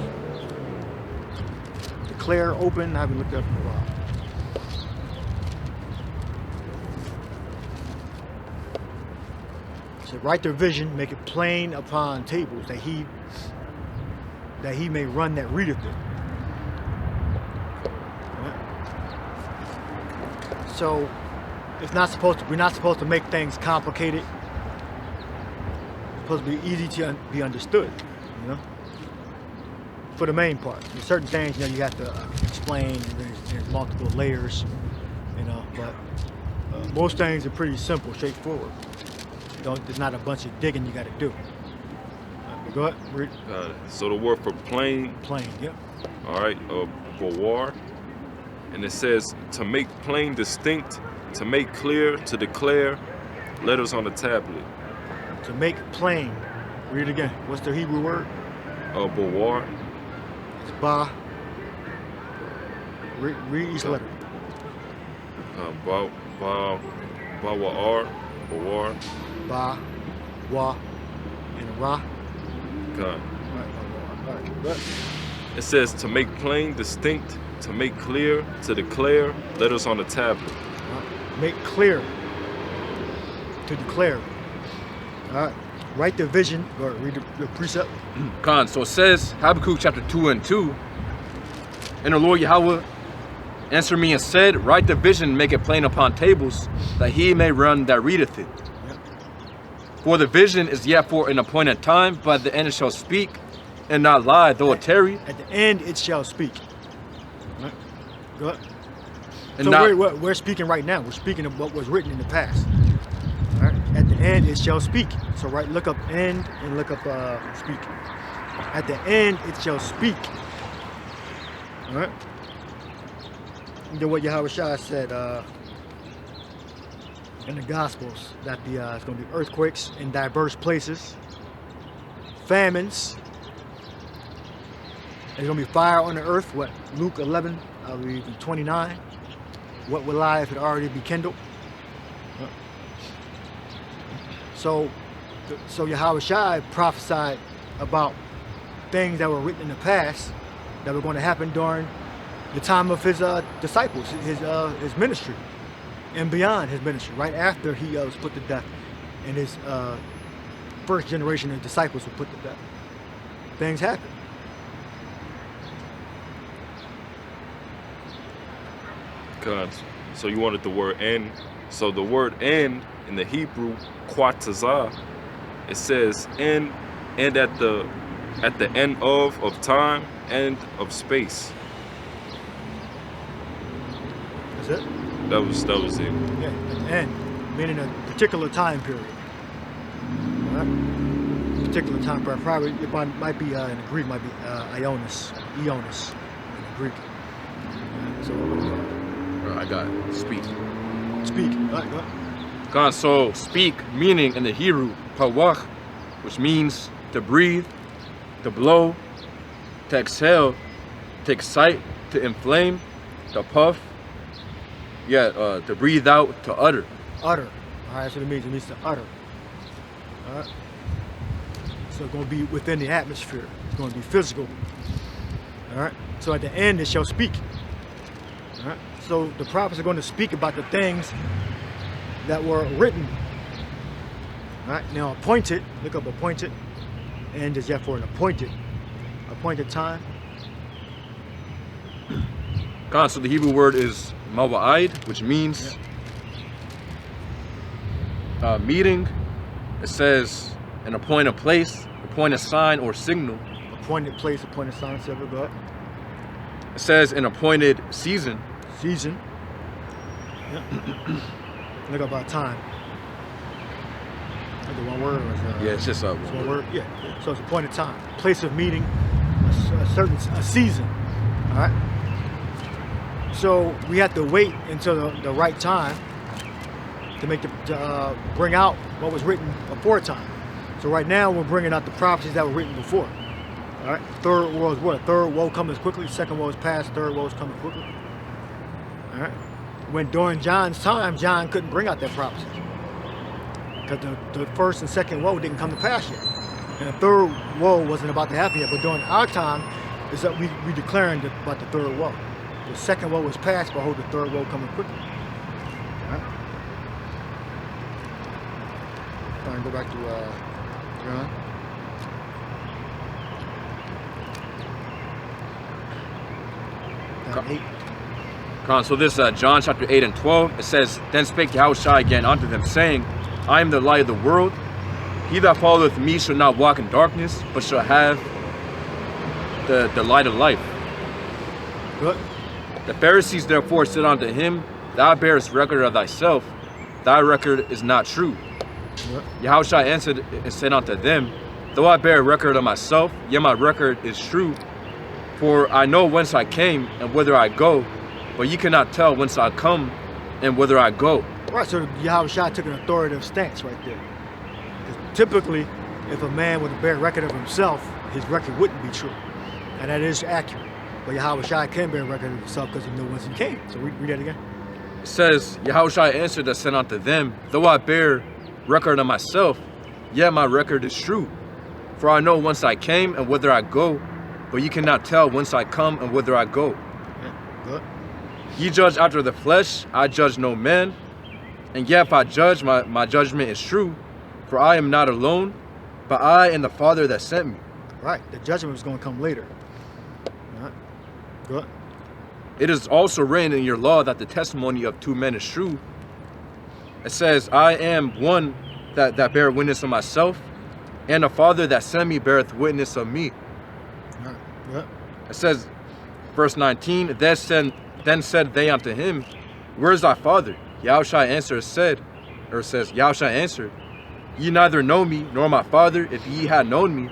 Declare open. I haven't looked up for a while. So write their vision, make it plain upon tables, that he may run that readeth it. So we're not supposed to make things complicated. It's supposed to be easy to be understood, for the main part. There's certain things, you have to explain. There's multiple layers, but most things are pretty simple, straightforward. There's not a bunch of digging you got to do. Go ahead, read. So the word for plain, Plain, yep. all right, bawar, and it says to make plain, distinct, to make clear, to declare, letters on the tablet. To make plain. Read it again. What's the Hebrew word? Bawar, It's ba. Read each letter. bawar, bawar, Ba, wa, and ra. God. All right, go ahead. It says to make plain, distinct, to make clear, to declare, letters on the tablet. Make clear. To declare. All right. Write the vision, or read the precept. Khan. So it says, Habakkuk chapter 2 and 2. And the Lord Yahweh answered me and said, write the vision, make it plain upon tables, that he may run that readeth it. Yep. For the vision is yet for an appointed time, but at the end it shall speak, and not lie, though it tarry. At the end, it shall speak. All right. Go ahead. And So not, we're speaking right now. We're speaking of what was written in the past. All right. At the end, it shall speak. So look up end and look up speak. At the end, it shall speak. All right. And then what Yahweh Shai said in the Gospels, that it's going to be earthquakes in diverse places, famines. There's going to be fire on the earth. What Luke 11, I believe 29. What would lie if it already be kindled? So Yahweh Shai prophesied about things that were written in the past that were going to happen during the time of his disciples, his ministry, and beyond his ministry, right after he was put to death, and his first generation of disciples were put to death. Things happen. God. So you wanted the word end. So the word end in the Hebrew, quatazah, it says end at the end of time, end of space. That's it? That was it. Yeah, at the end, meaning a particular time period. All right? Particular time period. Probably it might be in the Greek, might be Ionis in the Greek. So I got it. Speak. speak. All right, go ahead. God, so speak, meaning in the Hebrew, pawach, which means to breathe, to blow, to exhale, to excite, to inflame, to puff, to breathe out, to utter. Utter. All right, that's what it means. It means to utter. All right. So it's going to be within the atmosphere. It's going to be physical. All right. So at the end, it shall speak. All right. So the prophets are going to speak about the things that were written. All right. Now appointed. Look up appointed. And is yet for an appointed time. God, so the Hebrew word is mawa'id, which means meeting. It says an appointed place, appointed sign or signal. Appointed place, appointed sign. So go ahead. It says an appointed season. Season. Yep. Look up our time. Is it one word? Or is it, Yeah, it's just it's one word. Yeah. So it's appointed time, place of meeting, a season. All right. So we have to wait until the right time to bring out what was written before time. So right now we're bringing out the prophecies that were written before. All right. Third woe is what? Third woe comes quickly. Second woe is past. Third woe is coming quickly. All right. When during John's time, John couldn't bring out that prophecy because the first and second woe didn't come to pass yet, and the third woe wasn't about to happen yet. But during our time, is that we declaring about the third woe. The second woe was past, but hold the third woe coming quickly. All right. All right, go back to John. John 8. So this John chapter 8 and 12, it says, Then spake Yahushua again unto them, saying, I am the light of the world. He that followeth me shall not walk in darkness, but shall have the light of life. Good. The Pharisees therefore said unto him, Thou bearest record of thyself, thy record is not true. Yep. Yahushua answered and said unto them, though I bear record of myself, yet my record is true. For I know whence I came and whither I go, but ye cannot tell whence I come and whither I go. Right, so Yahushua took an authoritative stance right there. 'Cause typically, if a man would bear record of himself, his record wouldn't be true. And that is accurate. But Yahushua can bear record of himself because he knew whence he came. So read that again. It says, Yahushua answered and said unto them, though I bear record of myself, yet my record is true. For I know whence I came and whither I go, but ye cannot tell whence I come and whither I go. Yeah, good. Ye judge after the flesh, I judge no man. And yet if I judge, my judgment is true. For I am not alone, but I and the Father that sent me. Right, the judgment is going to come later. All right, good. It is also written in your law that the testimony of two men is true. It says, I am one that bear witness of myself, and the Father that sent me beareth witness of me. All right, good. It says, verse 19, then said they unto him, where is thy Father? Yahushua Yahushua answered, ye neither know me nor my Father. If ye had known me,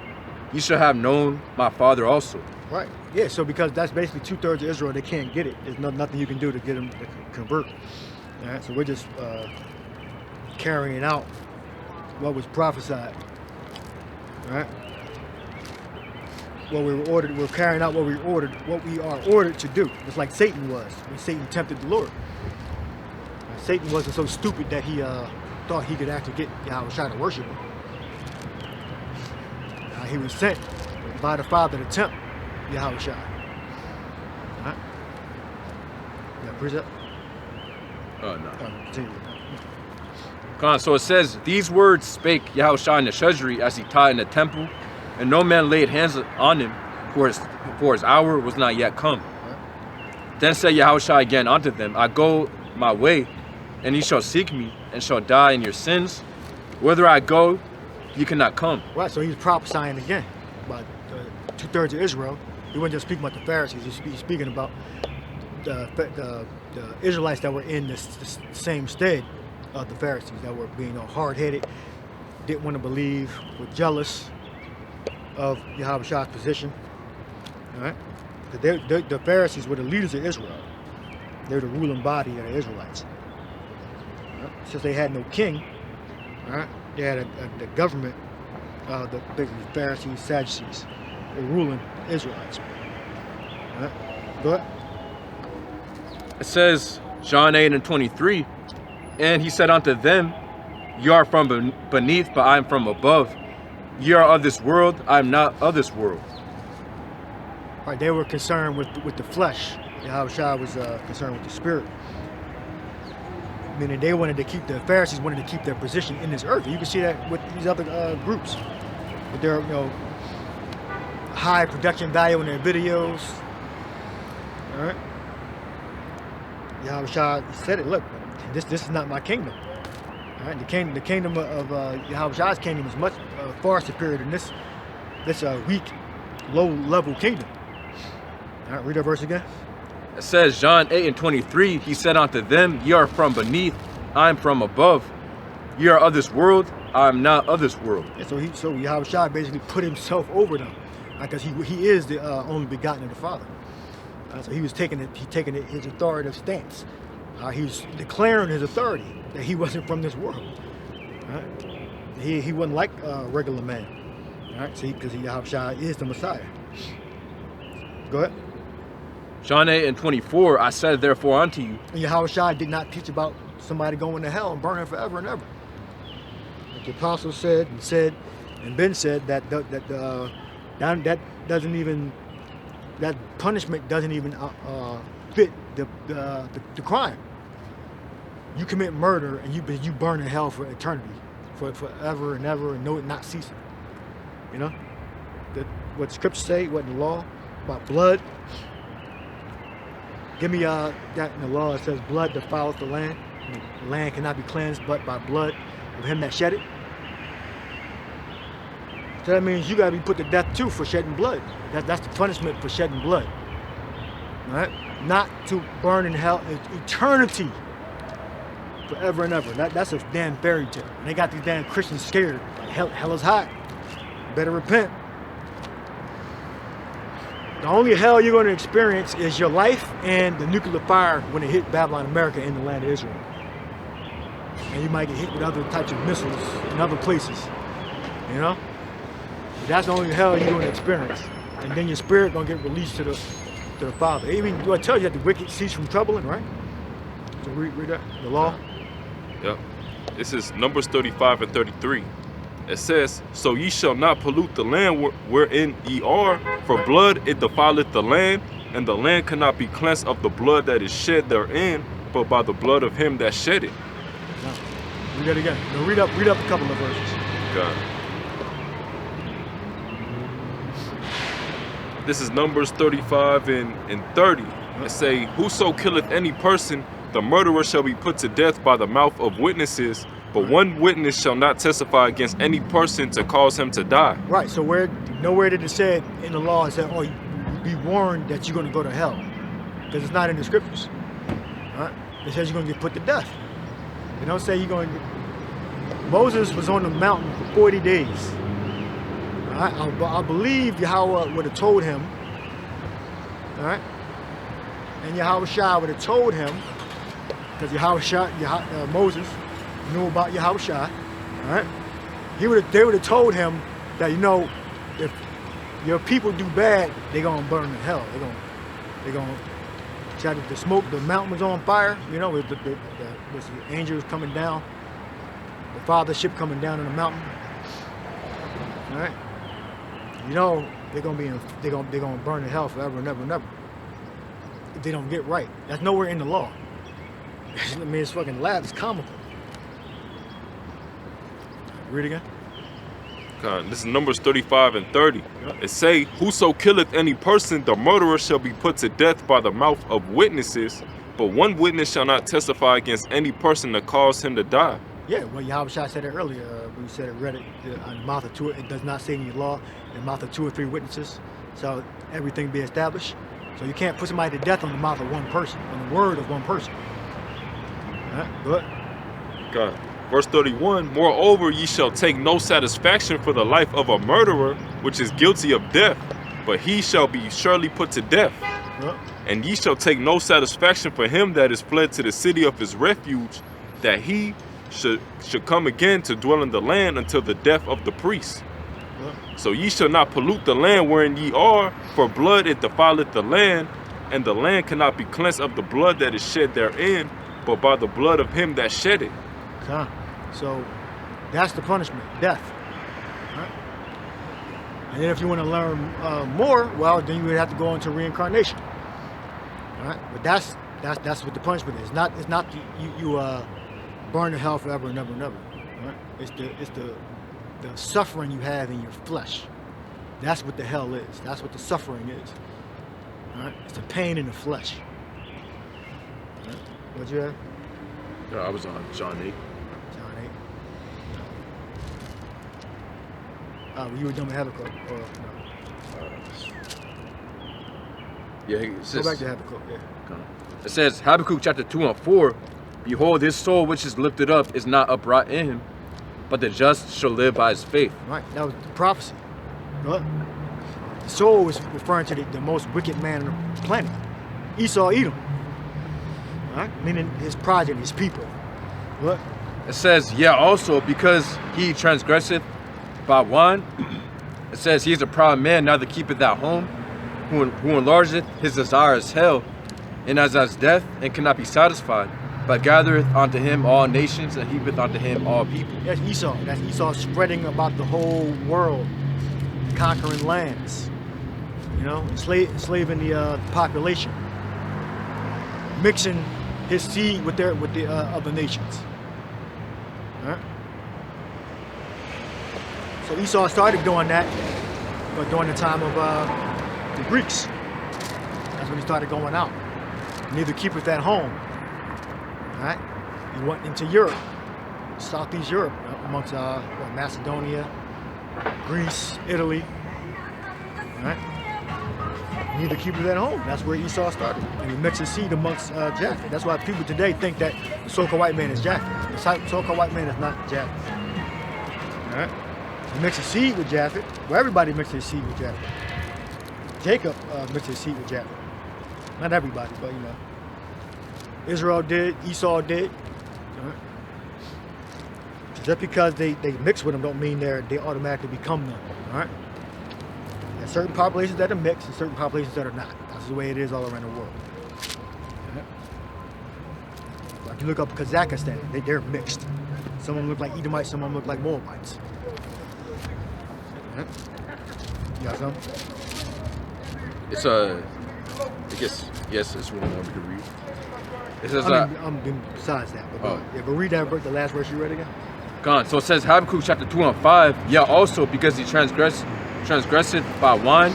ye should have known my Father also. Right. Yeah, so because that's basically 2/3 of Israel, they can't get it. There's nothing you can do to get them to convert. All right, so we're just carrying out what was prophesied. All right. We're carrying out what we are ordered to do. Just like Satan was when Satan tempted the Lord. Satan wasn't so stupid that he thought he could actually get Yahushua to worship him. He was sent by the Father to tempt Yahushua. Alright? Yeah, precept? No. Continue. Come on, so it says, these words spake Yahushua in the treasury as he taught in the temple, and no man laid hands on him, for his hour was not yet come. Right. Then said Yahushua again unto them, I go my way, and ye shall seek me, and shall die in your sins. Whither I go, ye cannot come. Right, so he's prophesying again about 2/3 of Israel. He wasn't just speaking about the Pharisees, he's speaking about the Israelites that were in the same stead of the Pharisees, that were being hard-headed, didn't want to believe, were jealous of Yahushua's position. All right? The Pharisees were the leaders of Israel. They were the ruling body of the Israelites. Right? Since they had no king, all right, they had the government of the Pharisees, Sadducees. They were ruling Israelites. All right? Go ahead. It says, John 8:23, and he said unto them, ye are from beneath, but I am from above. Ye are of this world, I am not of this world. Right, they were concerned with the flesh. Yahushua was concerned with the spirit. Meaning the Pharisees wanted to keep their position in this earth. You can see that with these other groups. With their, high production value in their videos. All right. Yahushua said it, look, this is not my kingdom. All right, the kingdom of Yahushua's kingdom is much far superior than this weak, low-level kingdom. All right, read that verse again. It says, John 8:23, he said unto them, ye are from beneath, I am from above. Ye are of this world, I am not of this world. And so Yahushua basically put himself over them, because he is the only begotten of the Father. So he was taking his authoritative stance. He was declaring his authority that he wasn't from this world. Right? He wasn't like a regular man. All right, see, because Yahushua is the Messiah. Go ahead. John 8:24, I said therefore unto you. And Yahushua did not teach about somebody going to hell and burning forever and ever. Like the apostles said and Ben said that doesn't even, that punishment doesn't even fit the crime. You commit murder and you burn in hell for eternity, for forever and ever, and no, not ceasing. You know, what Scripture say, what the law about blood. Give me that in the law. It says blood defileth the land. The land cannot be cleansed but by blood of him that shed it. So that means you got to be put to death too for shedding blood. That's the punishment for shedding blood. All right? Not to burn in hell eternity, forever and ever. That's a damn fairy tale. And they got these damn Christians scared. Like hell is hot. better repent. The only hell you're going to experience is your life and the nuclear fire when it hit Babylon, America, in the land of Israel. And you might get hit with other types of missiles in other places, you know? But that's the only hell you're going to experience. And then your spirit going to get released to the Father. Even I tell you that the wicked cease from troubling, right? So read that, the law. Yep. This is Numbers 35 and 33. It says, "So ye shall not pollute the land wherein ye are, for blood it defileth the land, and the land cannot be cleansed of the blood that is shed therein, but by the blood of him that shed it." Now, read that again. Now read up a couple of verses. God. This is Numbers 35 and 30. It say, "Whoso killeth any person, the murderer shall be put to death by the mouth of witnesses, but one witness shall not testify against any person to cause him to die." Right, so nowhere did it say in the law, it said, oh, you be warned that you're going to go to hell. Because it's not in the scriptures. Right? It says you're going to get put to death. It don't say you're going to get... Moses was on the mountain for 40 days. All right? I believe Yahweh would have told him, all right? And Yahweh would have told him, because Moses knew about Yahweh, all right? They would have told him that, you know, if your people do bad, they're gonna burn in hell. They're gonna try to smoke. The mountain was on fire, you know, with the angels coming down, the Father's ship coming down in the mountain. All right, you know they're gonna burn in hell forever and ever and ever if they don't get right. That's nowhere in the law. I mean, it's fucking laugh. It's comical. Read again. God, this is Numbers 35 and 30. It say, "Whoso killeth any person, the murderer shall be put to death by the mouth of witnesses, but one witness shall not testify against any person to cause him to die." Yeah, well, Yahweh said it earlier. We said it, read it on the mouth of two. It does not say in your law, in the mouth of 2 or 3 witnesses, so everything be established. So you can't put somebody to death on the mouth of one person, on the word of one person. All right, good. God. Verse 31, "Moreover, ye shall take no satisfaction for the life of a murderer, which is guilty of death, but he shall be surely put to death. Yeah. And ye shall take no satisfaction for him that is fled to the city of his refuge, that he should come again to dwell in the land until the death of the priest. Yeah. So ye shall not pollute the land wherein ye are, for blood it defileth the land, and the land cannot be cleansed of the blood that is shed therein, but by the blood of him that shed it." So that's the punishment, death. Right? And then if you want to learn more, well, then you would have to go into reincarnation. All right? But that's what the punishment is. It's not you burn in hell forever and ever and ever. Right? It's the suffering you have in your flesh. That's what the hell is. That's what the suffering is. All right? It's the pain in the flesh. All right? What'd you have? Yeah, I was on John 8. John 8. You were done with Habakkuk, or no? Yeah, it says, Go back to Habakkuk, yeah. It says, Habakkuk chapter 2 and 4, "Behold, his soul which is lifted up is not upright in him, but the just shall live by his faith." Right, that was the prophecy. Look, the soul is referring to the most wicked man on the planet, Esau, Edom. Right? Meaning his progeny, his people. What? It says, "Yeah, also because he transgresseth by wine." It says, "He is a proud man, neither keepeth at home, who enlargeth his desire as hell, and as death, and cannot be satisfied, but gathereth unto him all nations, and heapeth unto him all people." That's Esau. That's Esau spreading about the whole world, conquering lands. You know, enslaving the population, mixing his seed with the other nations. All right? So Esau started doing that, but during the time of the Greeks, that's when he started going out. Neither keepeth at home. All right? He went into Europe, Southeast Europe, amongst Macedonia, Greece, Italy. All right? Neither keepeth at home. That's where Esau started. And he mixed his seed amongst Japheth. That's why people today think that the so-called white man is Japheth. The so-called white man is not Japheth. All right? He mixed his seed with Japheth. Well, everybody mixed his seed with Japheth. Jacob mixed his seed with Japheth. Not everybody, but you know. Israel did, Esau did. All right? Just because they mix with them don't mean they automatically become them. All right? There's certain populations that are mixed and certain populations that are not. That's the way it is all around the world. All right? Like you look up Kazakhstan, they're mixed. Some of them look like Edomites, some of them look like Moabites. All right? You got something? It's I guess, yes, it's what I want me to read. It says, besides that, but read that verse, the last verse you read again. Gone. So it says Habakkuk chapter 2 and 5. Yeah, also because he transgressed by wine.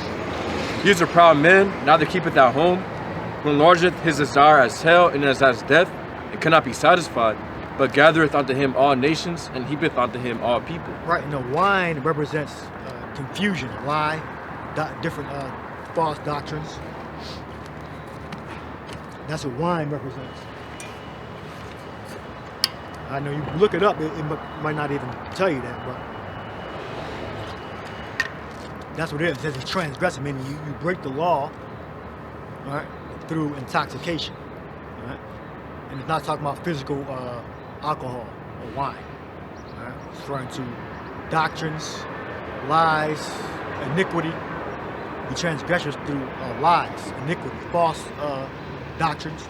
He is a proud man, neither keepeth at home, who enlargeth his desire as hell and as death, and cannot be satisfied, but gathereth unto him all nations, and heapeth unto him all people. Right, and the wine represents confusion, lie, different false doctrines. That's what wine represents. I know you look it up, it might not even tell you that, but that's what it is. It says it's transgressing, meaning you break the law, all right, through intoxication. All right? And it's not talking about physical alcohol or wine. All right? It's referring to doctrines, lies, iniquity. He transgresses through lies, iniquity, false doctrines.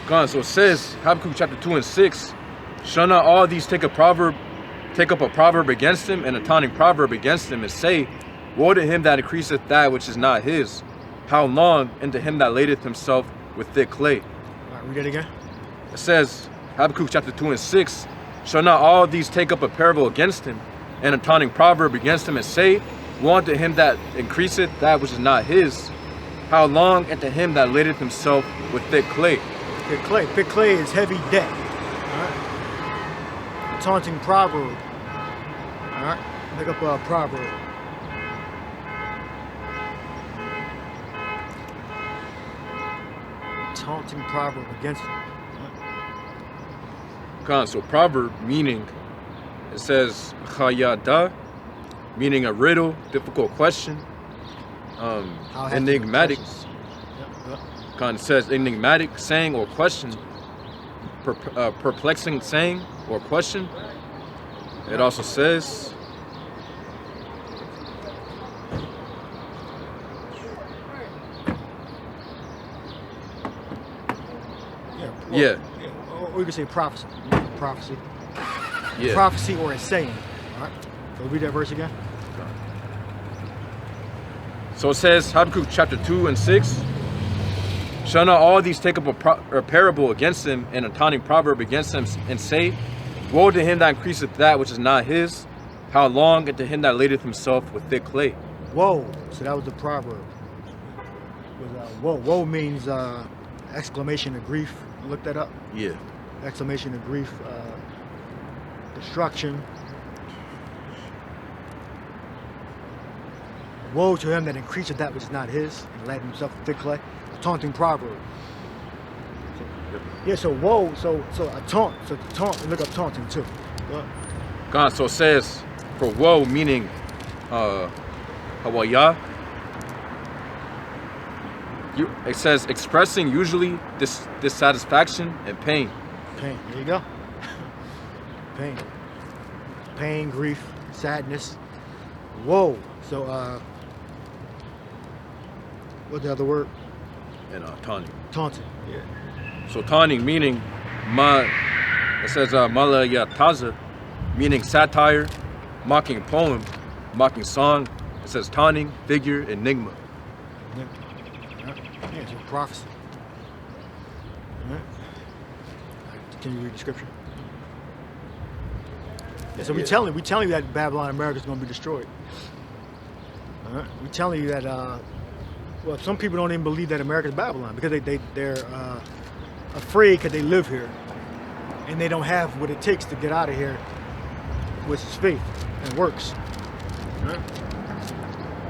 God, so it says Habakkuk chapter 2 and 6, shall not all these take up a proverb against him, and a taunting proverb against him, and say, woe to him that increaseth that which is not his, how long, and to him that ladeth himself with thick clay. All right, read it again. It says Habakkuk chapter 2 and 6, shall not all these take up a parable against him, and a taunting proverb against him, and say, woe unto him that increaseth that which is not his, how long, and to him that ladeth himself with thick clay. Thick clay. Thick clay is heavy debt. All right. A taunting proverb. All right. Look up a proverb. Taunting proverb against him. Right. So proverb meaning, it says chayada, meaning a riddle, difficult question, enigmatic. It says enigmatic saying or question, perplexing saying or question. It also says or you could say prophecy. Prophecy. Yeah. Prophecy or a saying. All right. So read that verse again. So it says Habakkuk chapter 2 and 6. Shall not all these take up a parable against him, and a taunting proverb against him, and say, woe to him that increaseth that which is not his, how long, and to him that ladeth himself with thick clay. Woe. So that was the proverb. Woe. Woe means exclamation of grief. You look that up? Yeah. Exclamation of grief, destruction. Woe to him that increaseth that which is not his, and ladeth himself with thick clay. Taunting proverb. So woe, so a taunt, so to taunt, look up taunting too. God, so it says for woe meaning hawaya. It says expressing usually dissatisfaction and pain. Pain, there you go. Pain, grief, sadness. Woe. So what's the other word? And taunting. Taunting, yeah. So taunting meaning, it says malayataza, meaning satire, mocking poem, mocking song. It says taunting, figure, enigma. Yeah, it's a prophecy. All right. Continue to read the scripture. Yeah, so we telling you that Babylon, America is going to be destroyed. All right. We're telling you that. Well, some people don't even believe that America is Babylon because they're afraid because they live here and they don't have what it takes to get out of here, which is faith and works. Right?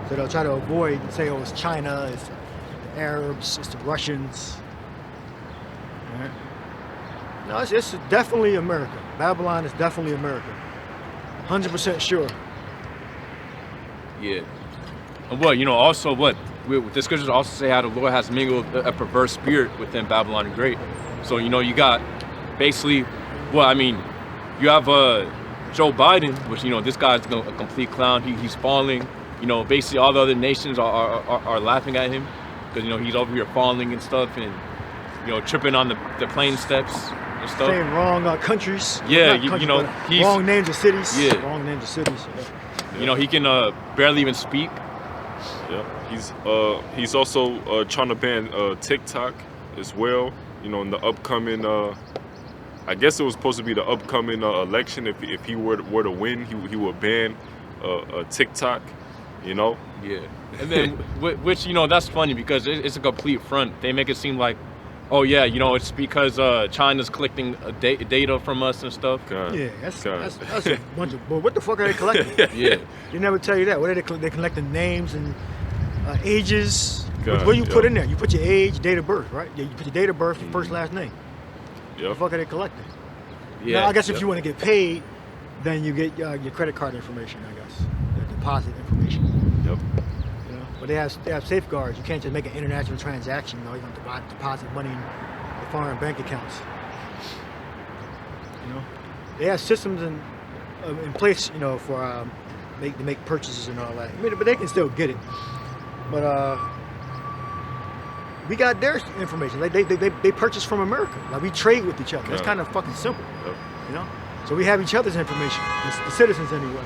So they'll try to avoid and say, oh, it's China, it's the Arabs, it's the Russians, No, it's definitely America. Babylon is definitely America. 100% sure. Yeah. And what, also what? The scriptures also say how the Lord has mingled a perverse spirit within Babylon the Great. So, you got basically, you have Joe Biden, which, this guy's a complete clown. He's falling. Basically all the other nations are laughing at him because, he's over here falling and stuff and, tripping on the plane steps and stuff. Saying wrong countries. Yeah, he's wrong names of cities. Yeah. Wrong names of cities. Yeah. He can barely even speak. Yeah, he's also trying to ban TikTok as well. In the upcoming, I guess it was supposed to be the upcoming election. If he were to win, he would ban TikTok. Yeah, and then which that's funny because it's a complete front. They make it seem like, oh yeah, it's because China's collecting data from us and stuff. God. Yeah, that's a bunch of bull. What the fuck are they collecting? Yeah, they never tell you that. What are they collecting? Names and ages. God, what do you put in there? You put your age, date of birth, right? Yeah, you put your date of birth, your first, last name. What the fuck are they collecting? Yeah. Now, I guess if you want to get paid, then you get your credit card information. I guess the deposit information. Yep. But they have safeguards. You can't just make an international transaction. You have to deposit money in foreign bank accounts. They have systems in place, for to make purchases and all that. But they can still get it. But we got their information. Like they purchase from America. Like we trade with each other. It's kind of fucking simple. Yep. So we have each other's information. The citizens anyway.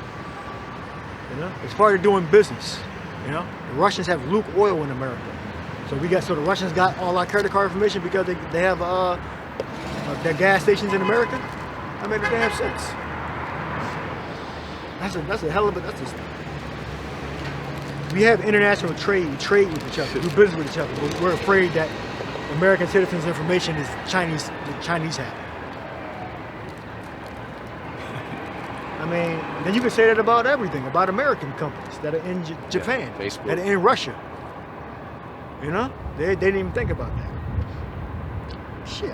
It's part of doing business. The Russians have Luke oil in America. So the Russians got all our credit card information because they have their gas stations in America. That made no damn sense. That's a hell of a we have international trade. We trade with each other, do business with each other. But we're afraid that American citizens' information is the Chinese have. Then you can say that about everything, about American companies that are in Japan, Facebook. that are in Russia. They didn't even think about that. Shit,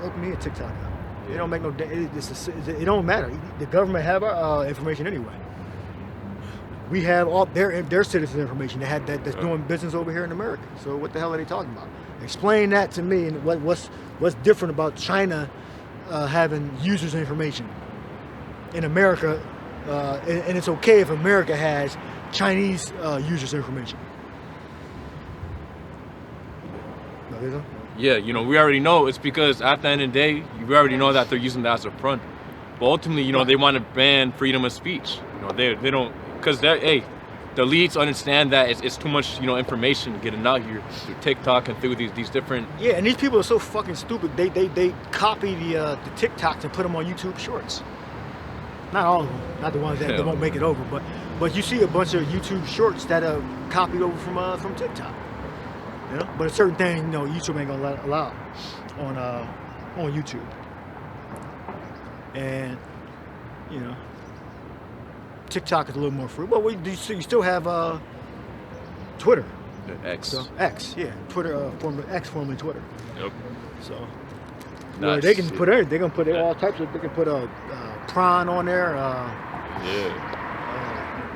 open me a TikTok now. It don't make no. It don't matter. The government have our information anyway. We have all their citizens' information. They had that's doing business over here in America. So what the hell are they talking about? Explain that to me. And what's different about China having users' information in America, and it's okay if America has Chinese users' information. Yeah, we already know it's because at the end of the day, we already know that they're using that as a front. But ultimately, they want to ban freedom of speech. They don't, because the elites understand that it's too much, information getting out here through TikTok and through these different. Yeah, and these people are so fucking stupid. They copy the TikToks and put them on YouTube Shorts. Not all of them, not the ones that won't make it over, but you see a bunch of YouTube Shorts that are copied over from TikTok. But a certain thing, YouTube ain't gonna allow on YouTube. And TikTok is a little more free. Well, you still have Twitter. X. So, X, yeah. Twitter, formerly Twitter. Yep. So they can put everything. They're gonna put all types of. They can put prawn on there.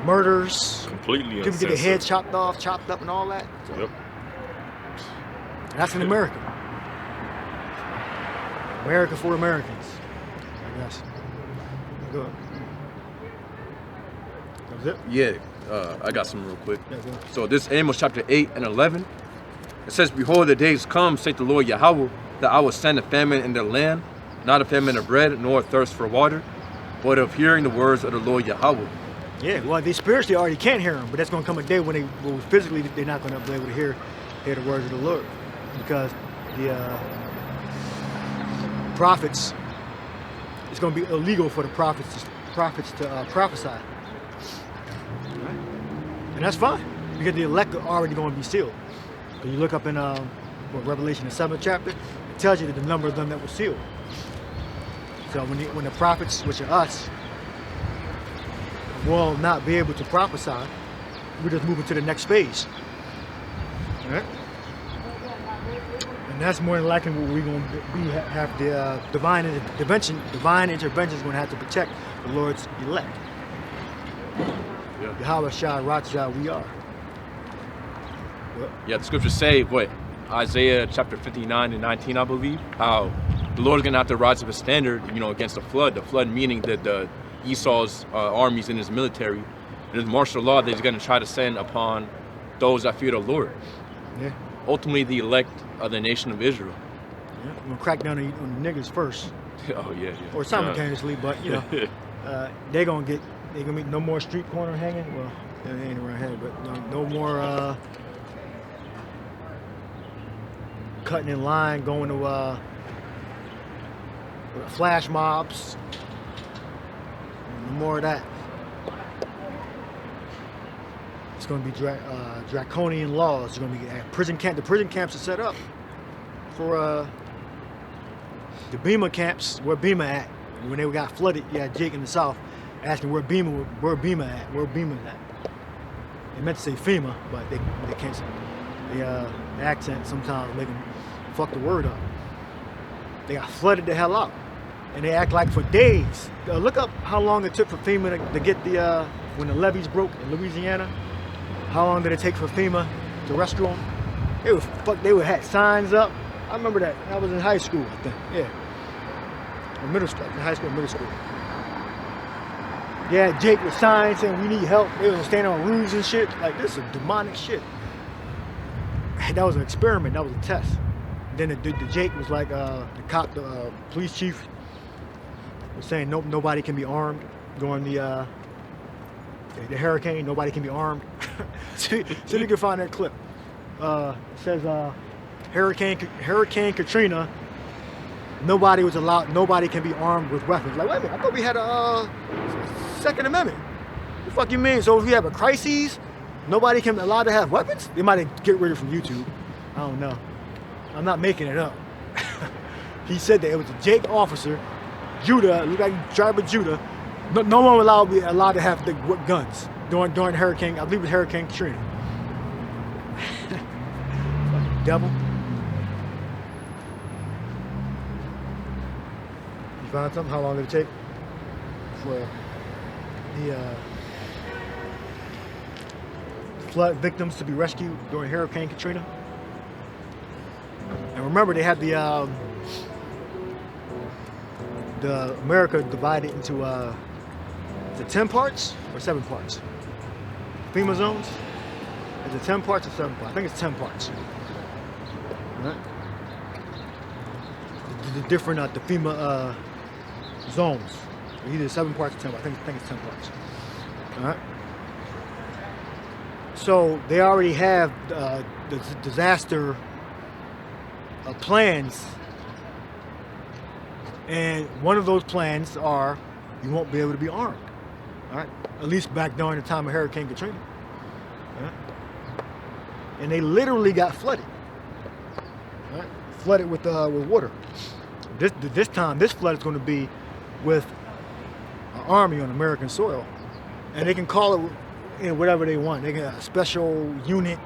Murders. Completely. People get their heads chopped up, and all that. So, Yep. That's in America. America for Americans, I guess. Go ahead. That was it? Yeah, I got some real quick. Yeah, go ahead. So this Amos chapter 8 and 11, it says, "Behold, the days come, saith the Lord Yahweh, that I will send a famine in their land, not a famine of bread, nor a thirst for water, but of hearing the words of the Lord Yahweh." Yeah, well, they spiritually already can't hear them, but that's going to come a day when physically they're not going to be able to hear the words of the Lord, because the prophets, it's going to be illegal for the prophets to prophesy. Right? And that's fine, because the elect are already going to be sealed. So you look up in Revelation, the 7th chapter, it tells you the number of them that were sealed. So when the prophets, which are us, will not be able to prophesy, we're just moving to the next phase. All right? And And that's more than likely what we're going to have the divine intervention. Divine intervention is going to have to protect the Lord's elect. Yeah. Yahweh Shai Ratja, we are. Yeah, the scriptures say, what, Isaiah chapter 59 and 19, I believe, how the Lord's going to have to rise up a standard, against the flood. The flood meaning that the Esau's armies and his military, and his martial law that he's going to try to send upon those that fear the Lord. Yeah. Ultimately, the elect of the nation of Israel. Yeah. We're going to crack down on the niggas first. Oh, yeah. Or simultaneously, but, they're going to be no more street corner hanging. Well, it ain't around here, but no more cutting in line, going to flash mobs. No more of that. It's going to be draconian laws. It's going to be prison camp. The prison camps are set up for the Bema camps. Where Bema at? When they got flooded, you had Jake in the south asking where Bema at? Where Bema's at? They meant to say FEMA, but they can't say. The accent sometimes make them fuck the word up. They got flooded the hell out, and they act like for days. Look up how long it took for FEMA to get when the levees broke in Louisiana. How long did it take for FEMA to rescue them? They would had signs up. I remember that. I was in high school, I think. Yeah, in middle school, in high school, middle school. Yeah, Jake with signs saying we need help. They was standing on roofs and shit. Like, this is demonic shit. That was an experiment. That was a test. Then the Jake was like, the cop, the police chief was saying nobody can be armed during the hurricane. Nobody can be armed. See if you can find that clip. It says Hurricane Katrina. Nobody was allowed. Nobody can be armed with weapons. Like, wait a minute. I thought we had a Second Amendment. What the fuck you mean? So if you have a crisis, nobody can be allowed to have weapons? They might get rid of it from YouTube. I don't know. I'm not making it up. He said that it was a Jake officer, Judah, looked like driver Judah. No one allowed to have the guns during Hurricane. I believe it was Hurricane Katrina. Fucking devil. You found something? How long did it take for the flood victims to be rescued during Hurricane Katrina? And remember, they had the America divided into is it 10 parts or 7 parts? FEMA zones? Is it 10 parts or 7 parts? I think it's 10 parts. Right? The different the FEMA zones. Either 7 parts or 10 parts. I think it's 10 parts. All right. So they already have the disaster plans, and one of those plans are you won't be able to be armed. All right, at least back during the time of Hurricane Katrina. All right? And they literally got flooded. All right? Flooded with water. This time, this flood is going to be with an army on American soil, and they can call it whatever they want. They got a special unit,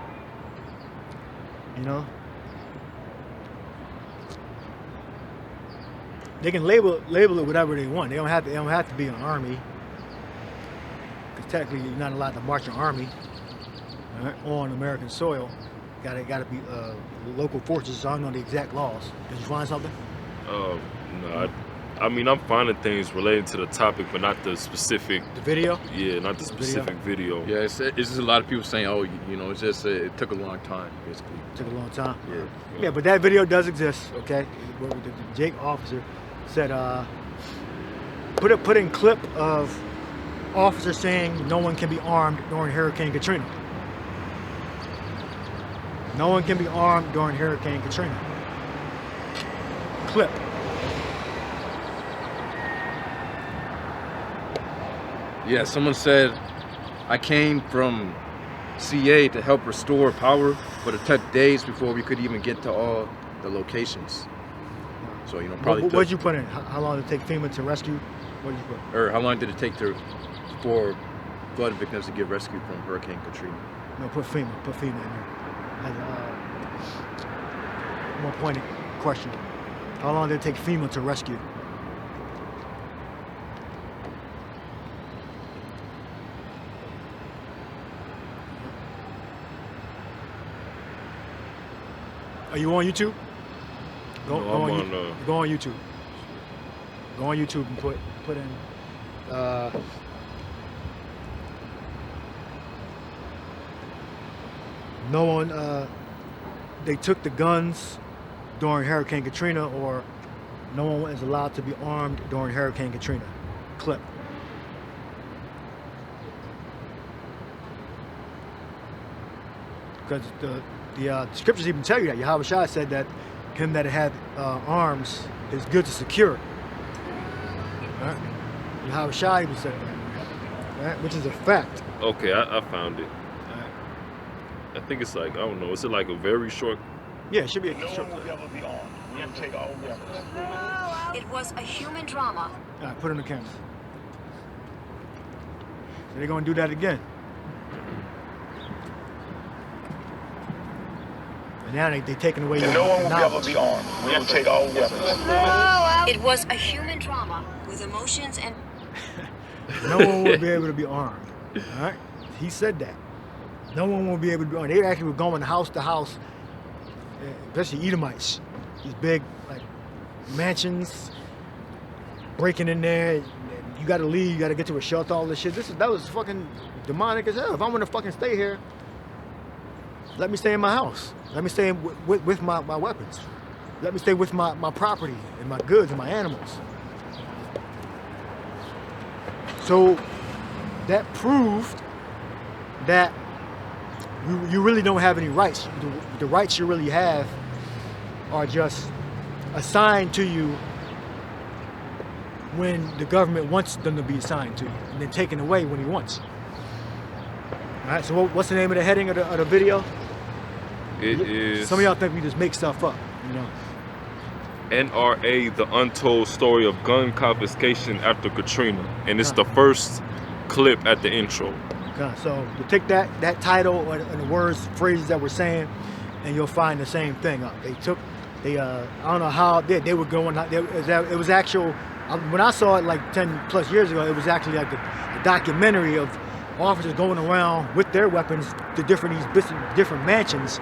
They can label it whatever they want. They don't have to be an army, because technically you're not allowed to march an army on American soil. Got to be local forces. So I don't know the exact laws. Did you find something? No. I mean, I'm finding things related to the topic, but not the specific. The video? Yeah, not the specific video. Yeah, it's just a lot of people saying, oh, it's just it took a long time, basically. It took a long time. Yeah. Yeah, but that video does exist. Okay, the Jake officer said, put in clip of officer saying no one can be armed during Hurricane Katrina. No one can be armed during Hurricane Katrina. Clip. Yeah, someone said, I came from CA to help restore power, but it took days before we could even get to all the locations. So, probably. What'd you put in? How long did it take FEMA to rescue? What did you put? Or how long did it take for flood victims to get rescued from Hurricane Katrina? No, put FEMA in there. more pointed question. How long did it take FEMA to rescue? Are you on YouTube? Go on YouTube. Go on YouTube and put in no one they took the guns during Hurricane Katrina, or no one is allowed to be armed during Hurricane Katrina. Clip. Because the scriptures even tell you that. Yahweh said that him that had arms is good to secure. Right? Yahweh even said that, right? Which is a fact. Okay, I found it. I think it's like, I don't know, is it like a very short? Yeah, it should be a No short one will clip. ever be armed. We'll take all weapons. It was a human drama. All right, put it on the camera. So they're gonna do that again. And now they taking away your And no one will ever knowledge. be armed. We'll take all weapons. It was a human drama with emotions and No one will be able to be armed. All right, he said that. No one will be able to be armed. They actually were going house to house, especially Edomites. These big like mansions, breaking in there. You got to leave. You got to get to a shelter. All this shit. That was fucking demonic as hell. If I'm gonna fucking stay here, let me stay in my house. Let me stay with my weapons. Let me stay with my property and my goods and my animals. So that proved that you really don't have any rights. The rights you really have are just assigned to you when the government wants them to be assigned to you, and then taken away when he wants. All right, so what's the name of the heading of the video? It is Some of y'all think we just make stuff up, you know. NRA, the untold story of gun confiscation after Katrina. And it's the first clip at the intro. Okay, so you take that title and the words, phrases that we're saying, and you'll find the same thing up. I don't know how they were going. It was actual. When I saw it like 10 plus years ago, it was actually like a documentary of officers going around with their weapons to different mansions,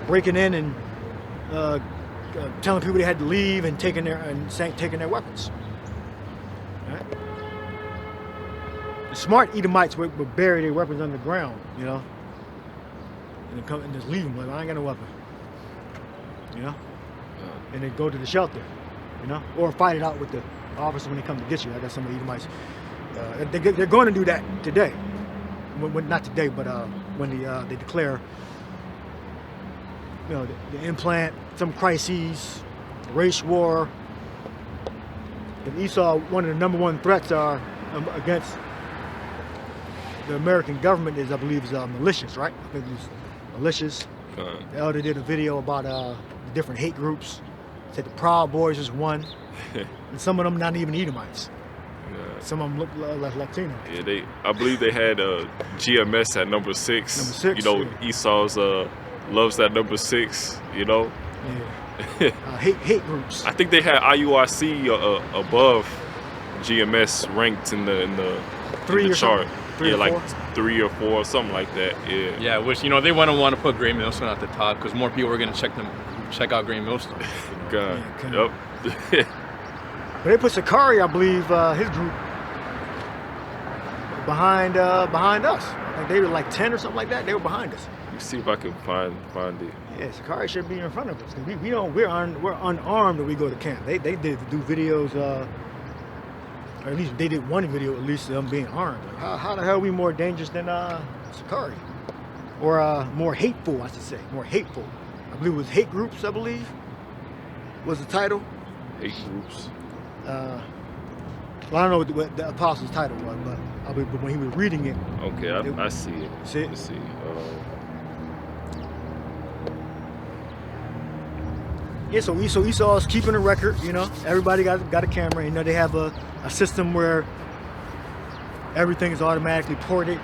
breaking in and telling people they had to leave and taking their weapons. Right? The smart Edomites would bury their weapons underground, you know, and come and just leave them like, I ain't got no weapon, you know, and then go to the shelter, you know, or fight it out with the officer when they come to get you. I got some of the Edomites. They're going to do that today. Not today, but when they declare, you know, the implant, some crises, race war. In Esau, one of the number one threats are against the American government is, I believe, militias, right? I think it's militias. The elder did a video about the different hate groups. Said the Proud Boys is one, and some of them not even Edomites. Some of them look like Latino. Yeah, I believe they had GMS at number 6. Number 6, you know, yeah. Esau's loves that number 6. You know. Yeah. Hate groups. I think they had IUIC above GMS ranked in the chart. Three or like four? 3 or 4, something like that. Yeah. Yeah, which, you know, they wouldn't want to put Great Millstone at the top because more people are going to check out Great Millstone. God. Yeah, Yep. But they put Sakari, I believe, his group behind us. Like they were like 10 or something like that. They were behind us. Let me see if I can find it. Yeah, Sakari should be in front of us. We're unarmed when we go to camp. They did do videos, or at least they did one video at least of them being armed. Like, how the hell are we more dangerous than Sakari? Or more hateful, I should say. More hateful. I believe it was hate groups, I believe, was the title. Hate groups. Well, I don't know what the apostle's title was, but when he was reading it. Okay, I see it. See it? Let's see. Yeah, so Esau's keeping a record, you know. Everybody got a camera. You know, they have a system where everything is automatically ported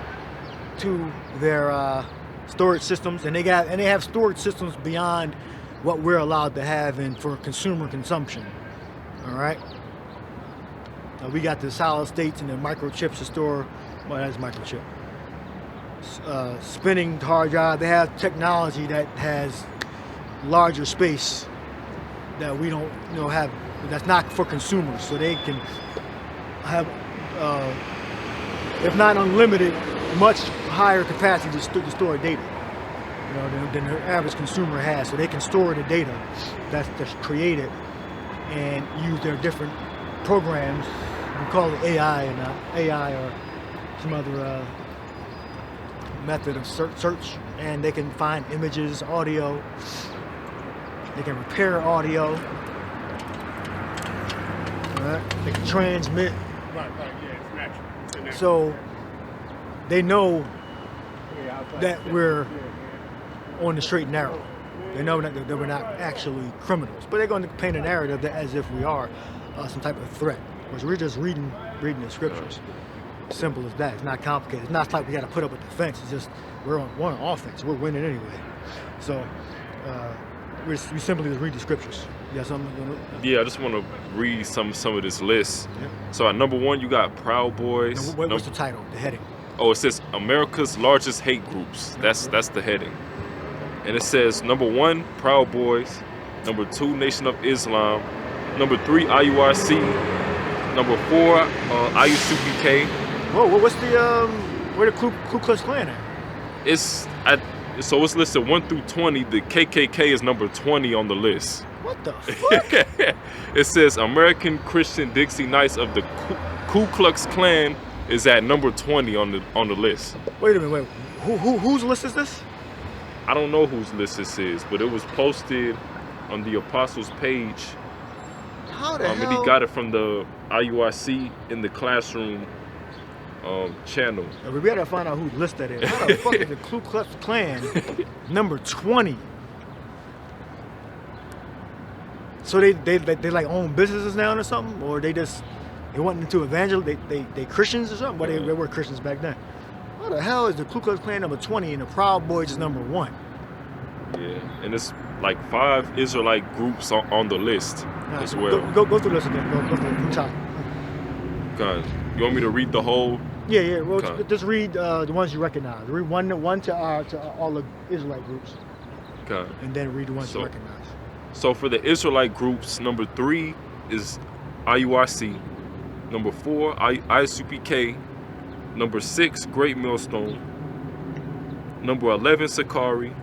to their storage systems, and they have storage systems beyond what we're allowed to have in for consumer consumption. All right. We got the solid states and the microchips to store. Well, that's microchip. Spinning hard drive. They have technology that has larger space that we don't have. That's not for consumers, so they can have, if not unlimited, much higher capacity to store data, than the average consumer has. So they can store the data that's created and use their different programs. We call it AI and AI or some other method of search, and they can find images, audio. They can repair audio. Right? They can transmit. Right, yeah, it's natural. It's natural. So they know that we're on the straight and narrow. They know that we're not actually criminals, but they're going to paint a narrative that as if we are some type of threat. Whereas we're just reading the scriptures. Simple as that. It's not complicated. It's not like we got to put up a defense. It's just we're on offense. We're winning anyway. So we simply just read the scriptures. You got something? Yeah, I just want to read some of this list. Yeah. So at number 1, you got Proud Boys. And what's the title? The heading? Oh, it says America's largest hate groups. That's the heading. And it says number 1, Proud Boys. Number 2, Nation of Islam. Number 3, IURC. Number 4, IUCPK. Whoa, what's the where the Ku Klux Klan at? So it's listed 1 through 20. The KKK is number 20 on the list. What the fuck? It says American Christian Dixie Knights of the Ku Klux Klan is at number 20 on the list. Wait a minute, whose list is this? I don't know whose list this is, but it was posted on the Apostles page. How the hell? And he got it from the IUIC in the classroom channel. We gotta find out whose list that is. How the fuck is the Ku Klux Klan number 20? So they like own businesses now or something, or they went into evangelical. They Christians or something. Well, they were Christians back then. How the hell is the Ku Klux Klan number 20 and the Proud Boys is number 1? Yeah, and it's like 5 Israelite groups on the list as well. Go through this again. Go through the top. God, you want me to read the whole? Yeah. Well, just read the ones you recognize. Read one to all the Israelite groups, God. and then read the ones you recognize. So for the Israelite groups, number 3 is IURC. Number 4, ISUPK. Number 6, Great Millstone. Number 11, Sakari.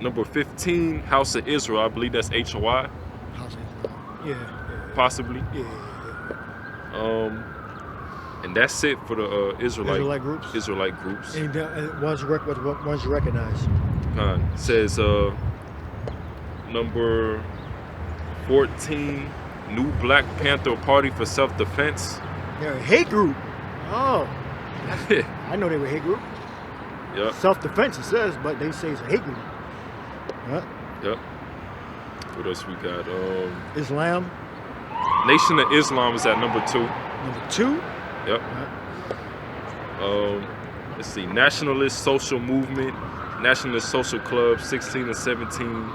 Number 15, House of Israel. I believe that's HOI. House of Israel. Yeah. Possibly. Yeah. And that's it for the Israelite groups. Israelite groups. And ones you recognize. It says number 14, New Black Panther Party for Self-Defense. They're a hate group. Oh. I know they were a hate group. Yep. Self-defense it says, but they say it's a hate group. Yep. What else we got? Islam. Nation of Islam is at number 2. Number 2? Yep. Let's see. Nationalist Social Movement, Nationalist Social Club, 16 and 17.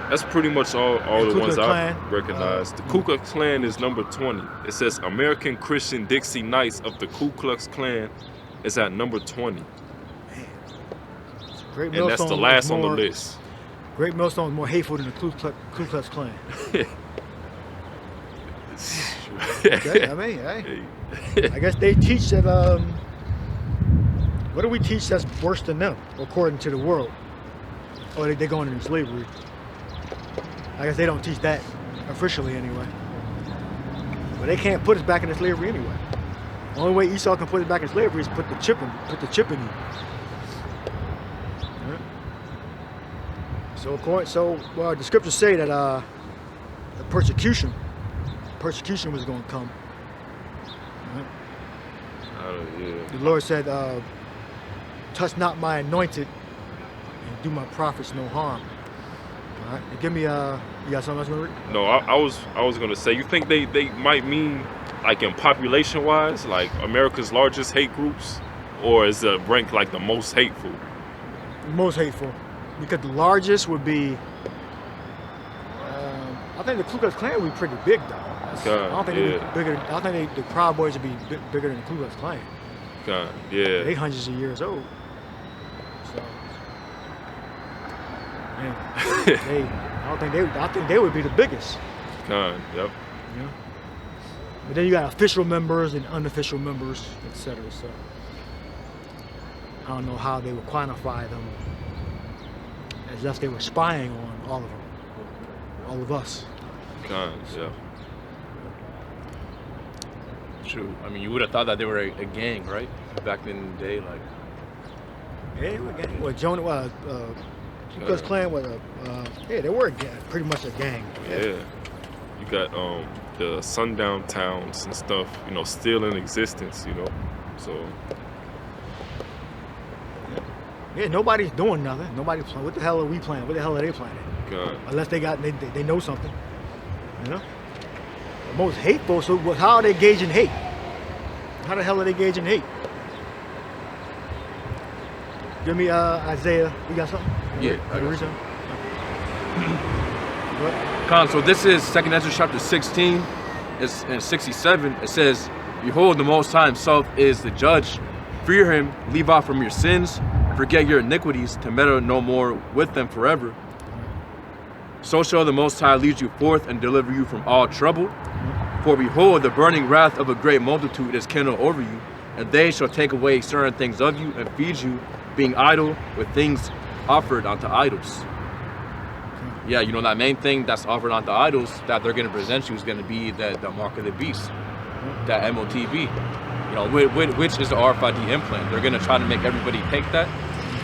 That's pretty much all the ones I recognize. The Ku Klux Klan is number 20. It says American Christian Dixie Knights of the Ku Klux Klan is at number 20. Great and that's the last on the list. Great Millstone is more hateful than the Ku Klux Klan. Okay, I mean, hey. I guess they teach that, what do we teach that's worse than them, according to the world? Oh, they're going into slavery. I guess they don't teach that officially anyway. But they can't put us back into slavery anyway. The only way Esau can put us back in slavery is put the chip in you. So the scriptures say that the persecution was going to come. Right? Yeah. The Lord said, "Touch not my anointed, and do my prophets no harm." All right. Give me you got something else you want to read? No, I was gonna say, you think they might mean like in population wise, like America's largest hate groups, or is it ranked like the most hateful? Most hateful, because the largest would be. I think the Ku Klux Klan would be pretty big though. I don't think they'd be bigger. I think the Proud Boys would be bigger than the Ku Klux Klan. God, yeah. They hundreds of years old. So, man, I think they would be the biggest. God, yep. You know? But then you got official members and unofficial members, etc. So I don't know how they would quantify them, as if they were spying on all of them, all of us. God, yeah. True. I mean, you would have thought that they were a gang, right? Back in the day, like. Yeah, they were a gang. Well, Ku Klux Klan was yeah, they were a gang, pretty much a gang. Yeah. You got the sundown towns and stuff, you know, still in existence, you know. So. Yeah, nobody's doing nothing. Nobody's playing. What the hell are we playing? What the hell are they playing? God. Unless they know something, you know. The most hateful. So how are they gauging hate? How the hell are they gauging hate? Give me Isaiah. You got something? Yeah, I got read something. What? So this is 2nd Ezra chapter 16. It's in 67. It says, "Behold, the Most High Himself is the judge. Fear Him, leave off from your sins, forget your iniquities, to meddle no more with them forever. So shall the Most High lead you forth and deliver you from all trouble. For behold, the burning wrath of a great multitude is kindled over you, and they shall take away certain things of you and feed you, being idle with things offered unto idols." Yeah, you know, that main thing that's offered unto idols that they're going to present you is going to be the mark of the beast, that MOTB, you know, which is the RFID implant. They're going to try to make everybody take that.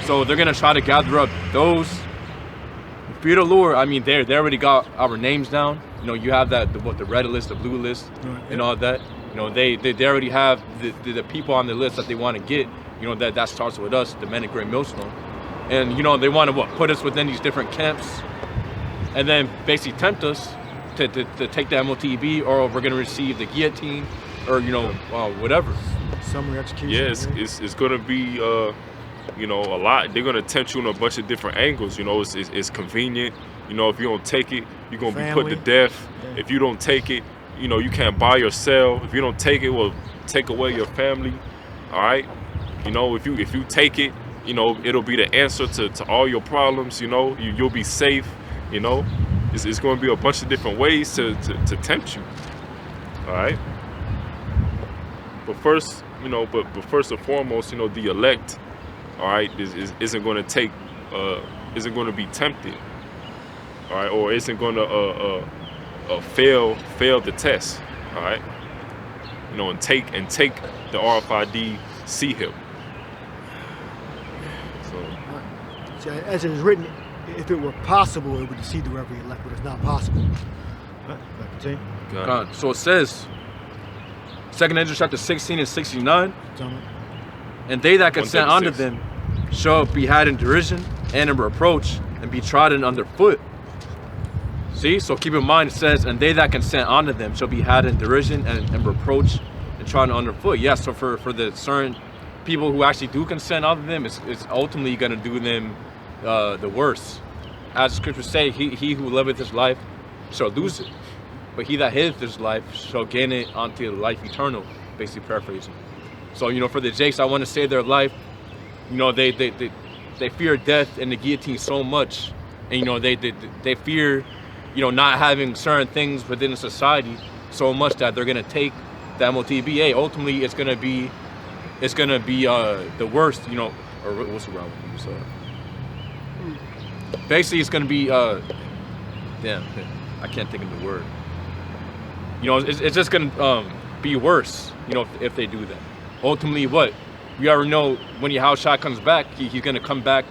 So they're going to try to gather up those. Fear the Lord, I mean, they already got our names down. You know, you have that, the red list, the blue list, and all that. You know, they already have the people on the list that they want to get. You know, that starts with us, the men in Great Millstone. And, you know, they want to, put us within these different camps and then basically tempt us to take the MOTB, or we're going to receive the guillotine, or, you know, whatever. Summary execution. Yeah, it's going to be, you know, a lot. They're going to tempt you in a bunch of different angles. You know, it's convenient. You know, if you don't take it, you're going to be put to death. Yeah. If you don't take it, you know, you can't buy or sell. If you don't take it, we'll take away your family. All right? You know, if you take it, you know, it'll be the answer to all your problems. You know, you'll be safe. You know, it's going to be a bunch of different ways to tempt you. All right? But first, you know, but first and foremost, you know, the elect, all right, isn't going to be tempted, all right, or isn't going to fail the test, all right, you know, and take the RFID seal. So, as it is written, if it were possible, it would deceive the every elect, but it's not possible. Continue. So it says, 2nd Ezra chapter 16 and 69. "And they that consent unto them shall be had in derision and in reproach, and be trodden underfoot." See, so keep in mind, it says, "And they that consent unto them shall be had in derision and reproach, and trodden underfoot." Yeah, so for the certain people who actually do consent unto them, it's ultimately going to do them the worst. As the scriptures say, he who liveth his life shall lose it, but he that hateth his life shall gain it unto life eternal, basically paraphrasing. So, you know, for the Jakes, I want to save their life. You know, they fear death and the guillotine so much, and, you know, they fear, you know, not having certain things within the society so much that they're gonna take the MOTBA. Ultimately, it's gonna be the worst, you know, or what's the wrong with you? Basically, it's gonna be damn, I can't think of the word. You know, it's just gonna be worse, you know, if they do that. Ultimately, what we already know, when Yahushua comes back, he's gonna come back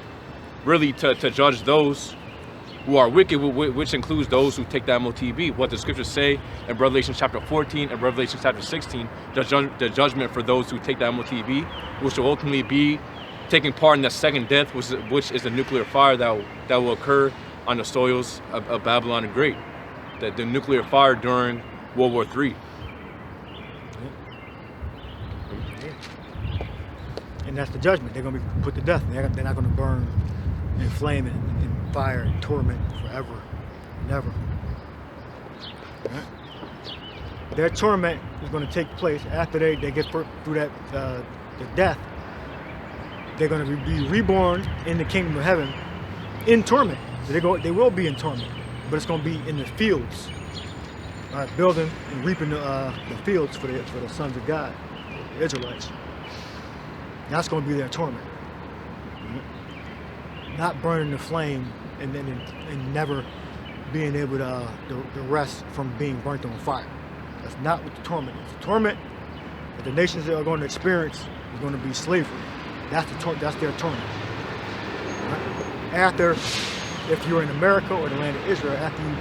really to judge those who are wicked, which includes those who take the MOTB. What the scriptures say in Revelation chapter 14 and Revelation chapter 16, the judgment for those who take the MOTB, which will ultimately be taking part in the second death, which is the nuclear fire that will occur on the soils of Babylon the Great. The nuclear fire during World War III. And that's the judgment. They're going to be put to death. They're not going to burn in flame and in fire and torment forever, never. Right? Their torment is going to take place after they get through that the death. They're going to be reborn in the kingdom of heaven in torment. They will be in torment, but it's going to be in the fields, building and reaping the fields for the sons of God, the Israelites. That's going to be their torment. Not burning the flame and never being able to rest from being burnt on fire. That's not what the torment is. The torment that the nations are going to experience is going to be slavery. That's their torment. Right? After, if you're in America or the land of Israel, after you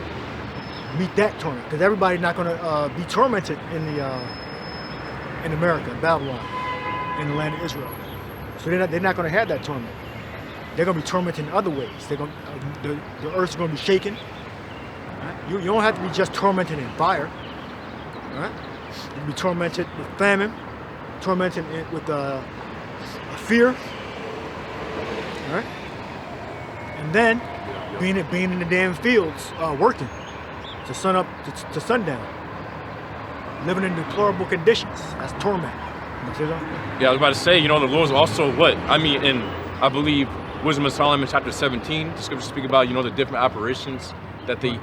meet that torment, because everybody's not going to be tormented in America, in Babylon, in the land of Israel. So they're not going to have that torment. They're going to be tormented in other ways. The earth's going to be shaken. Right? You don't have to be just tormented in fire. Right? You'll be tormented with famine, tormented with fear. Right? And then being in the damn fields, working to sun up to sundown, living in deplorable conditions. That's torment. Yeah, I was about to say, the Lord's also what? I mean, I believe Wisdom of Solomon chapter 17, the scriptures speak about, the different apparitions that the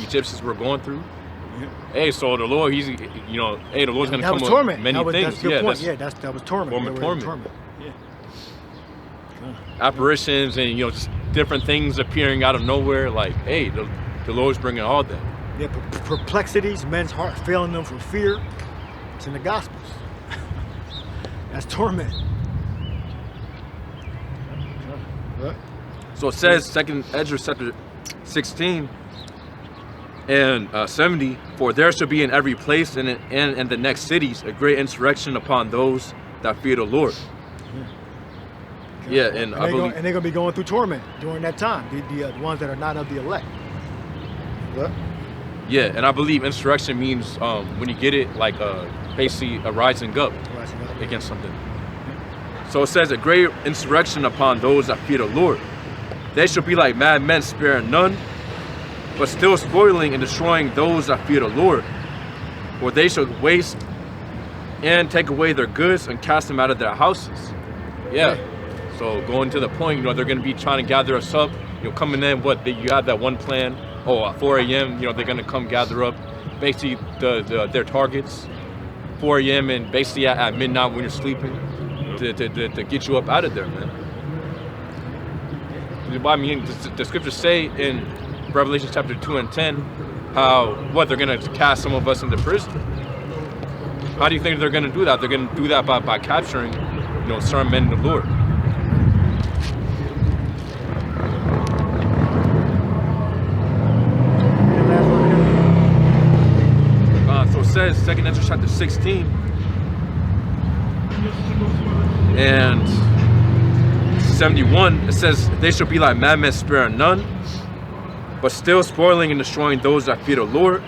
Egyptians were going through. Yeah. Hey, so the Lord, the Lord's going to come with many things. That was torment. Torment. Yeah. Apparitions and, just different things appearing out of nowhere. Like, hey, the Lord's bringing all that. Yeah, perplexities, men's heart failing them for fear. It's in the Gospels. That's torment. What? So it says, 2nd Ezra chapter 16 and 70, for there shall be in every place and in the next cities a great insurrection upon those that fear the Lord. Yeah, and I believe... And they're going to be going through torment during that time, the ones that are not of the elect. What? Yeah, and I believe insurrection means, when you get it, like basically a rising up against something. So it says, a great insurrection upon those that fear the Lord. They shall be like mad men, sparing none, but still spoiling and destroying those that fear the Lord. For they shall waste and take away their goods and cast them out of their houses. Yeah. So going to the point, they're going to be trying to gather us up. Coming in, you have that one plan. At 4 a.m., they're going to come gather up basically their targets. 4 a.m. and basically at midnight when you're sleeping to get you up out of there, man. I mean, the scriptures say in Revelation chapter 2 and 10 how they're going to cast some of us into prison. How do you think they're going to do that? They're going to do that by capturing, certain men of the Lord. So it says, 2nd Ezra chapter 16 and 71, it says, they shall be like madmen, sparing none, but still spoiling and destroying those that fear the Lord,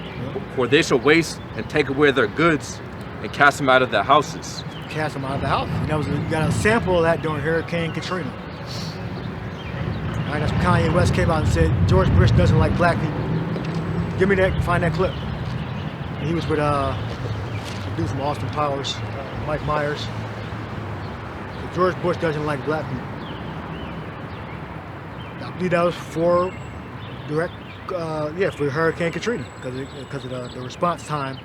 for they shall waste and take away their goods and cast them out of their houses. Cast them out of the house. You got a sample of that during Hurricane Katrina. All right, that's when Kanye West came out and said, George Bush doesn't like black people. Give me that, find that clip. And he was with a dude from Austin Powers, Mike Myers. So George Bush doesn't like black people. I believe that was for Hurricane Katrina, because of the response time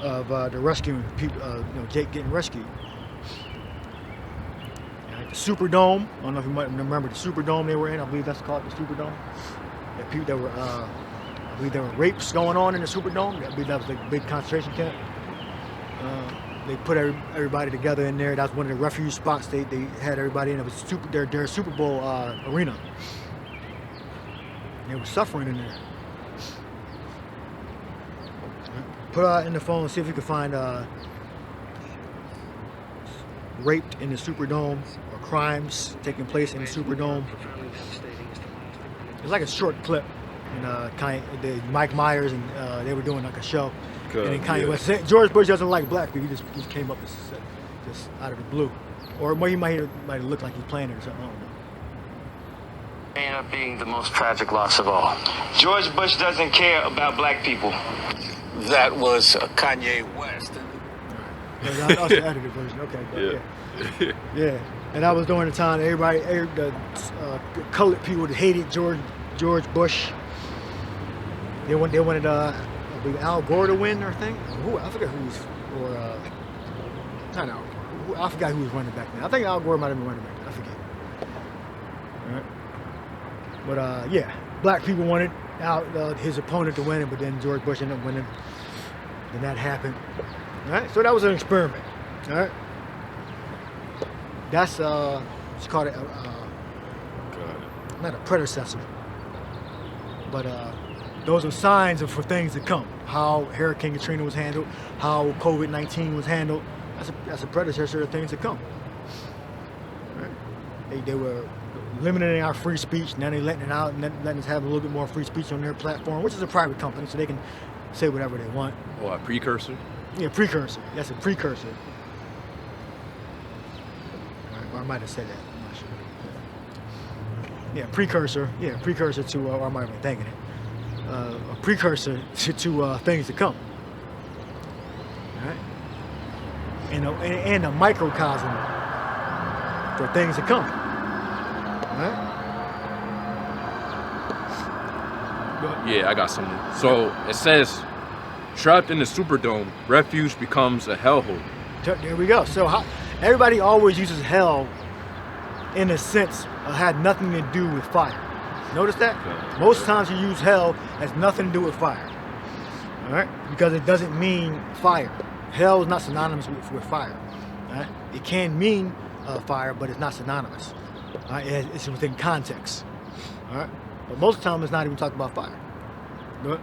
of the rescuing people, getting rescued. The Superdome. I don't know if you might remember the Superdome they were in. I believe that's called the Superdome. I believe there were rapes going on in the Superdome. I believe that was a big concentration camp. They put everybody together in there. That was one of the refuge spots they had everybody in. It was their Super Bowl arena. They were suffering in there. Put out in the phone and see if you can find raped in the Superdome or crimes taking place in the Superdome. It's like a short clip. And Mike Myers and they were doing like a show. And then Kanye West said, George Bush doesn't like black people. He just came up just out of the blue. Or he might have looked like he's playing it or something. I don't know. may end up being the most tragic loss of all. George Bush doesn't care about black people. That was Kanye West. That's the edited version. Okay. But yeah. And that was during the time the colored people that hated George Bush. They wanted I believe Al Gore to win, or thing. I forget who was, or I don't know. I forgot who was running back then. I think Al Gore might have been running back then. I forget. All right. But yeah, black people wanted his opponent to win it, but then George Bush ended up winning. Then that happened. All right. So that was an experiment. All right. That's it's called not a predecessor, but those are signs for things to come. How Hurricane Katrina was handled, how COVID-19 was handled. That's a predecessor of things to come. Right? They were limiting our free speech. Now they're letting it out and letting us have a little bit more free speech on their platform, which is a private company, so they can say whatever they want. Oh, a precursor? Yeah, precursor. That's a precursor. Or I might have said that. I'm not sure. Yeah, precursor. Yeah, precursor to, or I might have been thinking it. A precursor to things to come. All right? And a microcosm for things to come. All right? Yeah, I got something. So it says, trapped in the Superdome, refuge becomes a hellhole. There we go. So everybody always uses hell in a sense had nothing to do with fire. Notice that? Most times you use hell has nothing to do with fire. All right? Because it doesn't mean fire. Hell is not synonymous with fire. All right? It can mean fire, but it's not synonymous. All right? It's within context. All right? But most of the time it's not even talking about fire. But,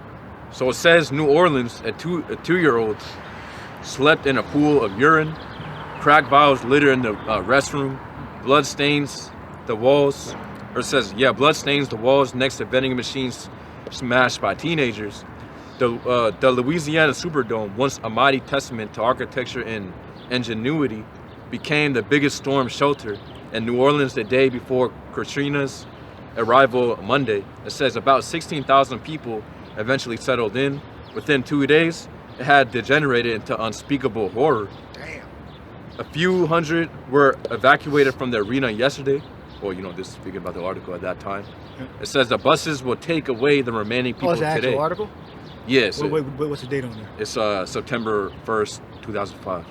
so it says New Orleans, a two-year-old slept in a pool of urine, crack vials litter in the restroom, blood stains the walls. Or it says, blood stains the walls next to vending machines smashed by teenagers. The Louisiana Superdome, once a mighty testament to architecture and ingenuity, became the biggest storm shelter in New Orleans the day before Katrina's arrival Monday. It says about 16,000 people eventually settled in. Within 2 days, it had degenerated into unspeakable horror. damn. A few hundred were evacuated from the arena yesterday. Well, this is speaking about the article at that time. It says the buses will take away the remaining people it's an today. actual article? Yes. Wait, what's the date on there? It's September 1st, 2005.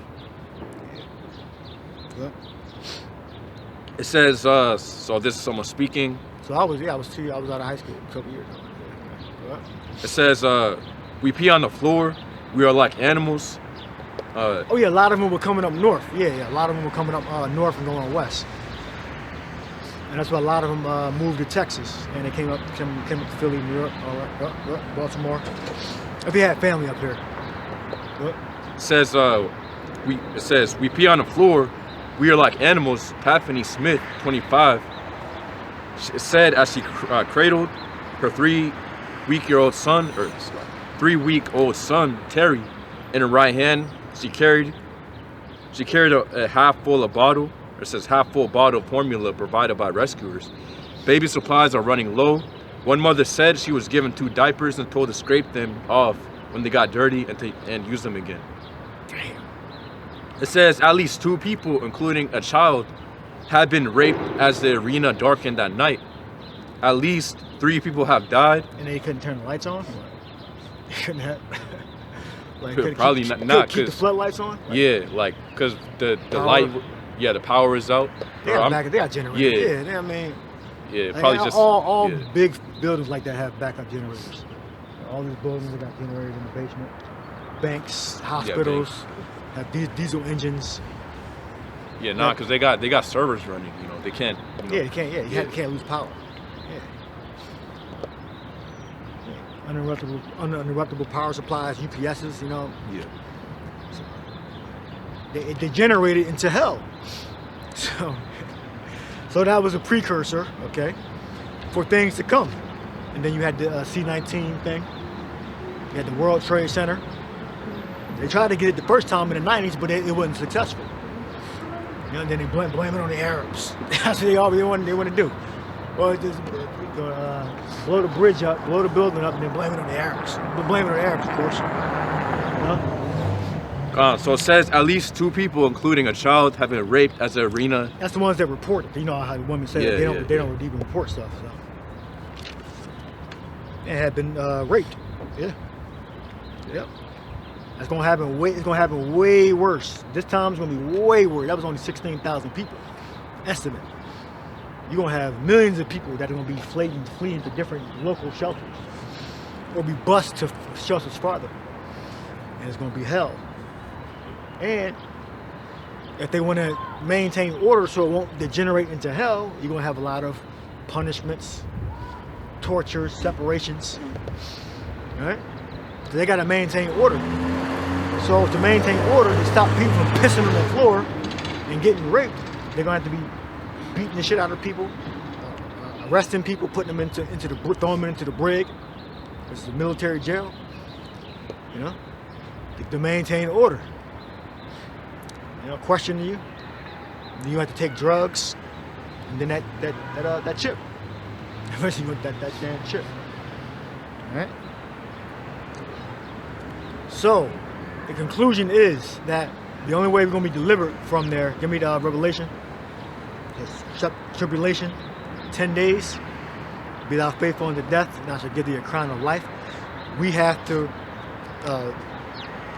What? It says, so this is someone speaking. So I was out of high school a couple years ago. What? It says, we pee on the floor. We are like animals. A lot of them were coming up north. Yeah, a lot of them were coming up north and going west. And that's why a lot of them moved to Texas, and they came up to Philly, New York, Baltimore. If you had family up here. What? It says we pee on the floor. We are like animals. Tiffany Smith, 25, said as she cradled her 3-week-old son, Terry, in her right hand. She carried a half full of bottle. It says half full bottle of formula provided by rescuers. Baby supplies are running low. One mother said she was given 2 diapers and told to scrape them off when they got dirty and use them again. Damn. It says at least 2 people, including a child, had been raped as the arena darkened that night. At least 3 people have died. And they couldn't turn the lights on? They couldn't have... Probably not keep the floodlights on? Yeah, because the light... Yeah, the power is out. They got generators. Yeah, I mean... Yeah, probably just... All big buildings like that have backup generators. All these buildings have got generators in the basement. Banks, hospitals, have diesel engines. Yeah, because they got servers running. They can't. They can't. Yeah, you can't lose power. Yeah. Uninterruptible power supplies, UPSs. Yeah. So they degenerated into hell. So that was a precursor, okay, for things to come. And then you had the C-19 thing. You had the World Trade Center. They tried to get it the first time in the 90s, but it wasn't successful. And then they blame it on the Arabs. That's what they want to do. Or just blow the bridge up, blow the building up, and then blame it on the Arabs. Blame it on the Arabs, of course. So it says at least 2 people, including a child, have been raped as an arena. That's the ones that report it. You know how the women say Yeah, they don't even report stuff. So. And have been raped. Yeah. Yep. That's gonna happen. It's gonna happen way worse. This time it's gonna be way worse. That was only 16,000 people. Estimate. You're gonna have millions of people that are gonna be fleeing to different local shelters, or be bused to shelters farther, and it's gonna be hell. And if they want to maintain order so it won't degenerate into hell, you're gonna have a lot of punishments, tortures, separations. All right? So they gotta maintain order. So to maintain order, to stop people from pissing on the floor and getting raped, they're gonna have to be beating the shit out of people, arresting people, putting them throwing them into the brig, which is a military jail. You know, to maintain order. You know, questioning you. Then you have to take drugs, and then that chip. Eventually, with that damn chip. All right. So, the conclusion is that the only way we're going to be delivered from there, give me the Revelation, is tribulation, 10 days, be thou faithful unto death, and I shall give thee a crown of life. We have to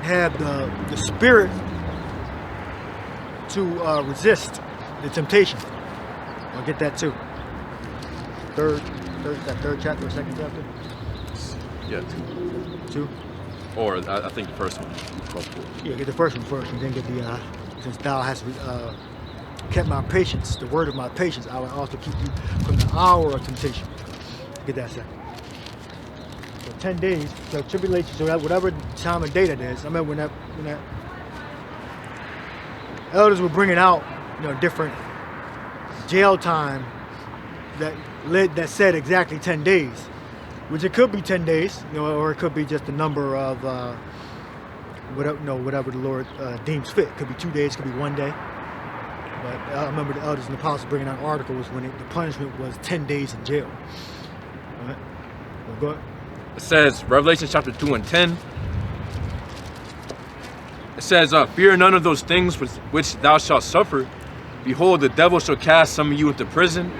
have the spirit to resist the temptation. I'll get that too. Third chapter, second chapter? Yeah, 2. Or I think the first one. Yeah, get the first one first, and then get the, since thou hast kept my patience, the word of my patience, I will also keep you from the hour of temptation. Get that second. So 10 days, so tribulation, so that whatever time of day that is, I remember when that elders were bringing out, different jail time that said exactly 10 days, which it could be 10 days, or it could be just a number of whatever the Lord deems fit. It could be 2 days, it could be 1 day. But I remember the elders and the apostles bringing out articles when the punishment was 10 days in jail. All right, well, go ahead. It says, Revelation chapter 2 and 10. It says, fear none of those things which thou shalt suffer. Behold, the devil shall cast some of you into prison,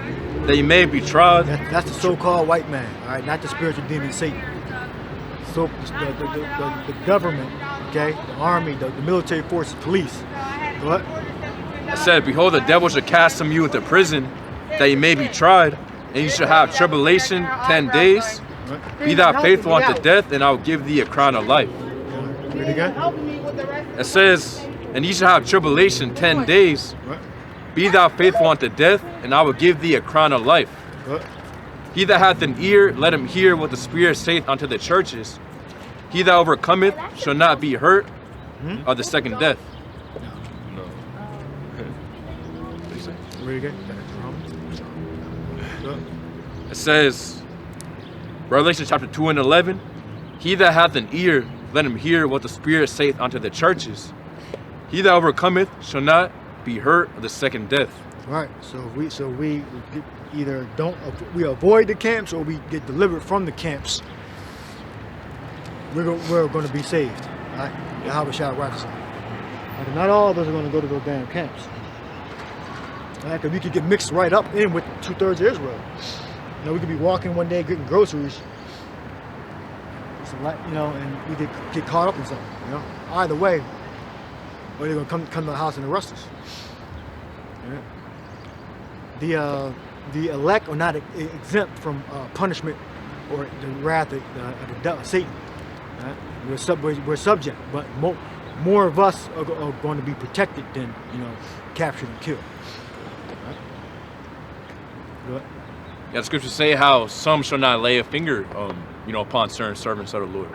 that you may be tried. That's the so-called white man, all right, not the spiritual demon Satan. So the government, okay, the army, the military forces, police. What? It said, behold, the devil shall cast some of you into prison, that you may be tried, and you shall have tribulation 10 days. Be thou faithful unto death, and I will give thee a crown of life. Read it again? It says, and ye shall have tribulation 10 days. Be thou faithful unto death, and I will give thee a crown of life. He that hath an ear, let him hear what the Spirit saith unto the churches. He that overcometh shall not be hurt of the second death. No. What do you say? Read it again? It says, Revelation chapter 2 and 11, he that hath an ear, let him hear what the Spirit saith unto the churches. He that overcometh shall not be hurt of the second death. Right. So we either we avoid the camps, or we get delivered from the camps. We're going to be saved. All right. Yahweh shall righteous. Not all of us are going to go to those damn camps. All right, because we could get mixed right up in with 2/3 of Israel. We could be walking one day getting groceries, and we could get caught up in something. Either way, or they're gonna come to the house and arrest us. Yeah. The elect are not exempt from punishment or the wrath of Satan. Right? We're subject, but more of us are going to be protected than captured and killed. Right? Yeah, the scriptures say how some shall not lay a finger, upon certain servants of the Lord.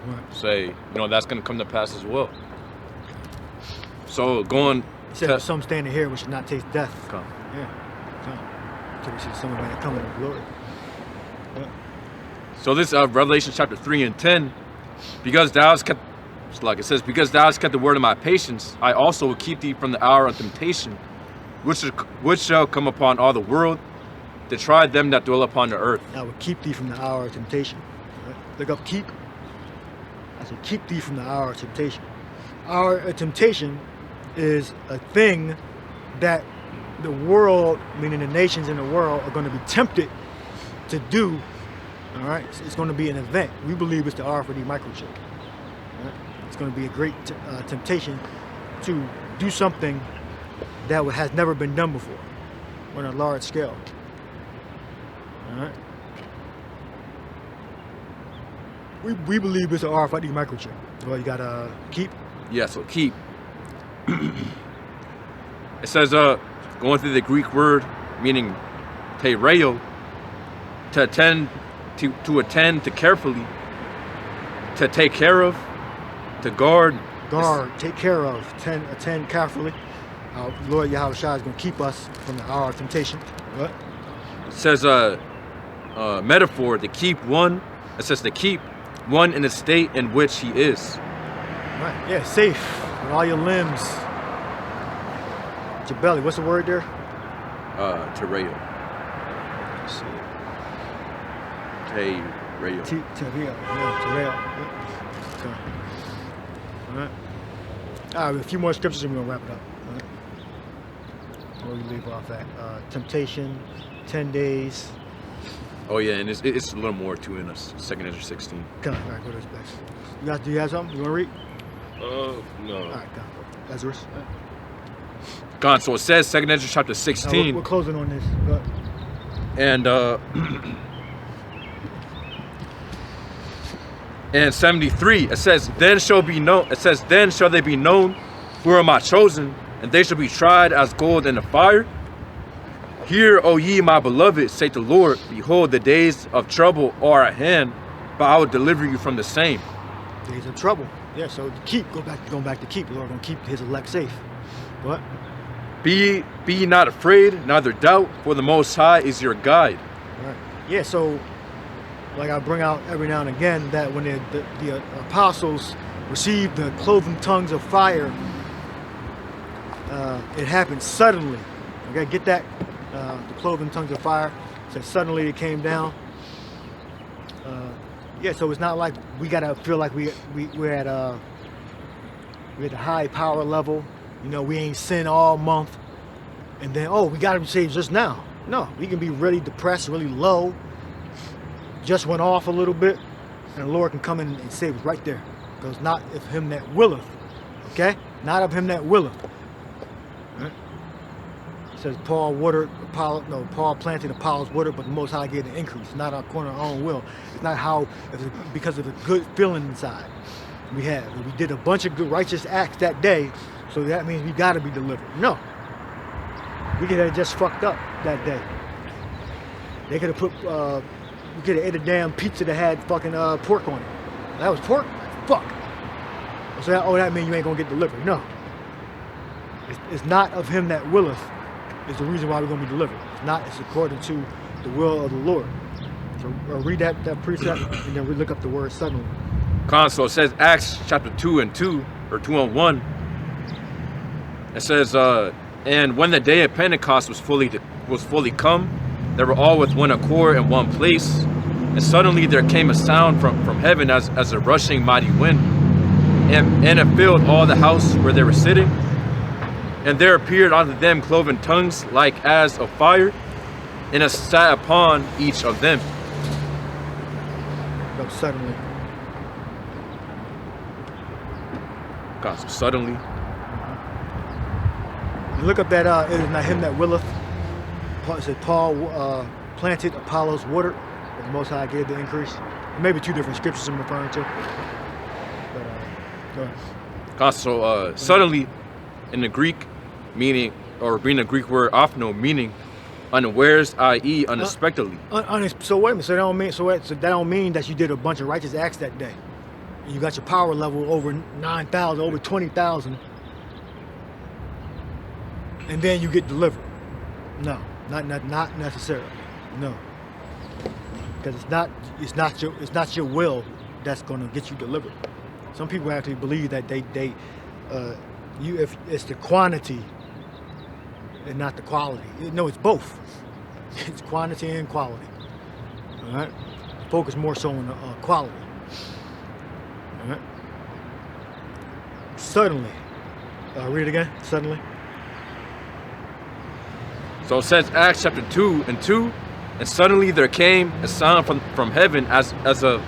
Right. Say, that's going to come to pass as well. So going. He said, some standing here, we should not taste death. Come. Yeah. Come. Until we see somebody coming in glory. Yeah. So this Revelation chapter 3 and 10, because thou hast kept, because thou hast kept the word of my patience, I also will keep thee from the hour of temptation, which shall come upon all the world, to try them that dwell upon the earth. I will keep thee from the hour of temptation. Right? Look up keep. I said keep thee from the hour of temptation. Hour of temptation is a thing that the world, meaning the nations in the world, are going to be tempted to do. All right, it's going to be an event. We believe it's the RFID microchip. Right? It's going to be a great temptation to do something that has never been done before on a large scale. All right. We believe it's an RFID microchip. Well, you gotta keep. Yeah, so keep. It says, going through the Greek word meaning tereo, to attend to carefully, to take care of, to guard. Take care of, attend carefully. Lord Yahweh Shai is going to keep us from the hour of temptation. What? It says, metaphor, to keep one. It says to keep one in the state in which he is. Right. Yeah, safe with all your limbs. Your belly. What's the word there? Tereo. Let's see. Tereo. Tereo. Yeah, tereo. Okay. All right. All right, a few more scriptures and we're going to wrap it up. All right. Where we leave off at? Temptation, 10 days. Oh yeah, and it's a little more too in us. 2nd Ezra 16. Come on, all right, go to this place. Do you have something? You want to read? No. All right, come. Ezra. God, so it says 2nd Ezra chapter 16. We're closing on this. Go ahead. And and 73, it says, then shall they be known who are my chosen, and they shall be tried as gold in the fire. Hear, O ye my beloved, saith the Lord, behold, the days of trouble are at hand, but I will deliver you from the same. Days of trouble. Yeah, so going back to keep. The Lord gonna keep his elect safe. What? Be not afraid, neither doubt, for the Most High is your guide. All right. Yeah, so like I bring out every now and again that when the apostles received the cloven tongues of fire, it happened suddenly. Okay, get that? The cloven tongues of fire. So suddenly it came down. Yeah, so it's not like we gotta feel like we're at a high power level. You know, we ain't sin all month, and then we gotta be saved just now. No, we can be really depressed, really low. Just went off a little bit, and the Lord can come in and save us right there. Because not of him that willeth, okay? Not of him that willeth. Right? It says Paul planted, Apollos watered, but the Most High gave the increase. Not according to our own will. It's not because of the good feeling inside we have. We did a bunch of good righteous acts that day, so that means we got to be delivered. No. We could have just fucked up that day. They could have put, we could have ate a damn pizza that had fucking pork on it. That was pork? Fuck. So that means you ain't gonna get delivered. No. It's not of him that willeth is the reason why we're gonna be delivered. It's according to the will of the Lord. So read that precept and then we look up the word suddenly. So it says Acts chapter 2 and 2, or 2 and 1. It says, and when the day of Pentecost was fully come, they were all with one accord in one place, and suddenly there came a sound from heaven as a rushing mighty wind, and it filled all the house where they were sitting. And there appeared unto them cloven tongues like as of fire, and it sat upon each of them. But suddenly. God, so suddenly. You look up that it is not him that willeth. It said Paul planted, Apollos watered, but the Most High gave the increase. Maybe two different scriptures I'm referring to. But go ahead. God, so suddenly in the Greek meaning, or being a Greek word ophno, meaning unawares, i.e. unexpectedly. So wait a minute, so that don't mean that you did a bunch of righteous acts that day. You got your power level over 9,000, over 20,000, and then you get delivered. No, not necessarily. No, because it's not your will that's going to get you delivered. Some people actually believe that if it's the quantity and not the quality. No, it's both. It's quantity and quality. All right. Focus more so on quality. All right. Suddenly, read it again. Suddenly. So it says Acts chapter 2:2, and suddenly there came a sound from heaven as of,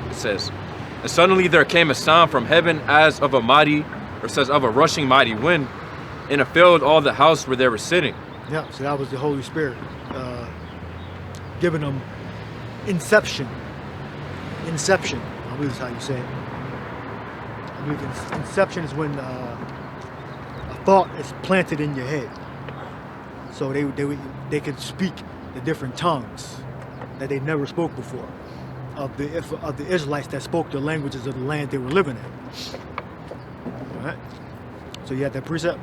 it says, and suddenly there came a sound from heaven as of a mighty, or it says of a rushing mighty wind, and it filled all the house where they were sitting. Yeah, so that was the Holy Spirit giving them inception. Inception, I believe is how you say it. I believe inception is when a thought is planted in your head. So they could speak the different tongues that they never spoke before of the Israelites that spoke the languages of the land they were living in. All right. So you had that precept.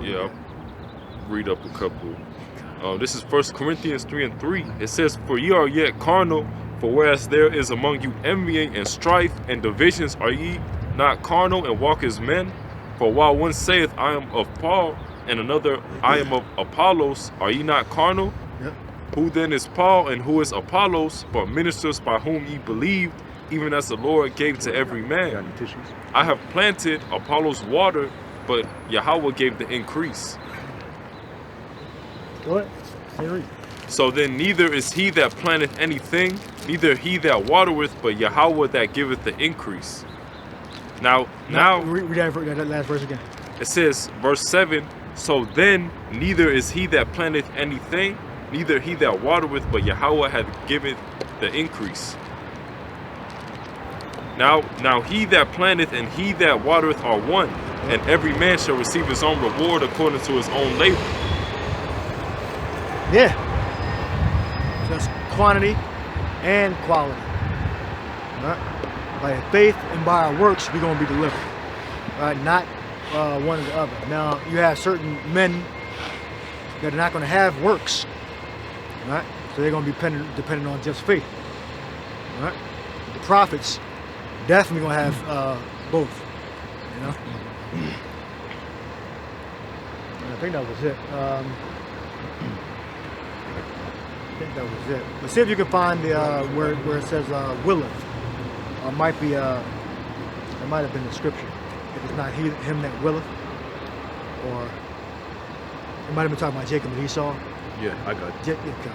Yeah, I'll read up a couple. This is 1 Corinthians 3:3. It says, "For ye are yet carnal, for whereas there is among you envying and strife and divisions, are ye not carnal and walk as men? For while one saith, I am of Paul, and another, I am of Apollos, are ye not carnal? Yep. Who then is Paul and who is Apollos, but ministers by whom ye believed, even as the Lord gave to every man? I have planted, Apollos watered, but Yahweh gave the increase." What? Read. So then neither is he that planteth anything, neither he that watereth, but Yahweh that giveth the increase. Now Read that last verse again. it says, verse 7, "So then neither is he that planteth anything, neither he that watereth, but Yahweh hath given the increase. Now he that planteth and he that watereth are one, and every man shall receive his own reward according to his own labor." Yeah. So that's quantity and quality. All right. By faith and by our works, we're going to be delivered. All right. Not one or the other. Now, you have certain men that are not going to have works. All right. So they're going to be dependent on just faith. All right. The prophets definitely going to have both. You know. And I think that was it. I think that was it. But see if you can find the where it says willeth. Or might be it might have been the scripture. If it's not him that willeth, or it might have been talking about Jacob and Esau. Yeah, I got it. Okay.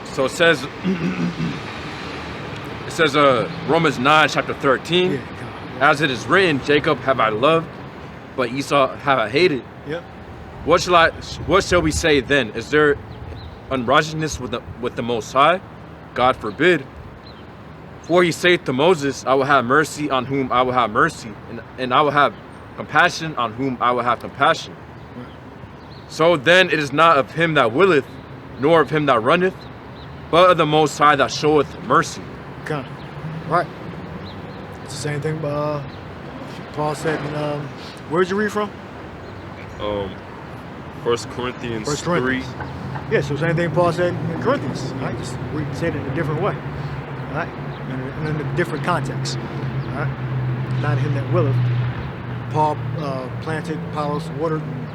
So it says Romans 9 chapter 13. Yeah, As it is written, Jacob have I loved, but Esau have I hated. Yep. What shall we say then? Is there unrighteousness with the Most High? God forbid. For he saith to Moses, I will have mercy on whom I will have mercy, and I will have compassion on whom I will have compassion. So then it is not of him that willeth, nor of him that runneth, but of the Most High that showeth mercy. Okay. Right. It's the same thing Paul said in, where'd you read from? 1 Corinthians 1 Corinthians. 3. Yeah, so same thing Paul said in Corinthians. All right, just we said it in a different way. All right, and in a different context. All right, not him that willeth. Paul planted, Apollos watered, and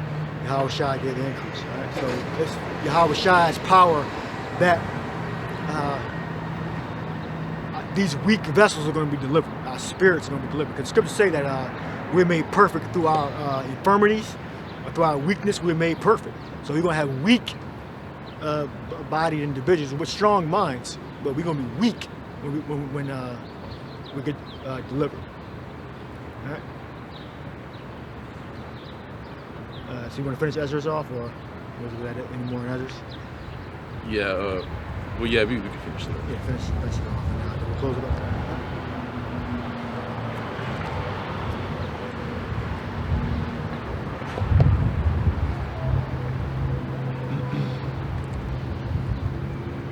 Yahweh gave the increase. All right, so it's Yahweh's power that these weak vessels are going to be delivered. Our spirits are going to be delivered. Because scriptures say that we're made perfect through our infirmities, or through our weakness. We're made perfect. So we're going to have weak bodied individuals with strong minds, but we're going to be weak when we get delivered. All right. So you want to finish Ezra's off, or was that it? Any more in Ezra's? Yeah. Well, yeah, we can finish that. Yeah, finish it off, and then we'll close it up.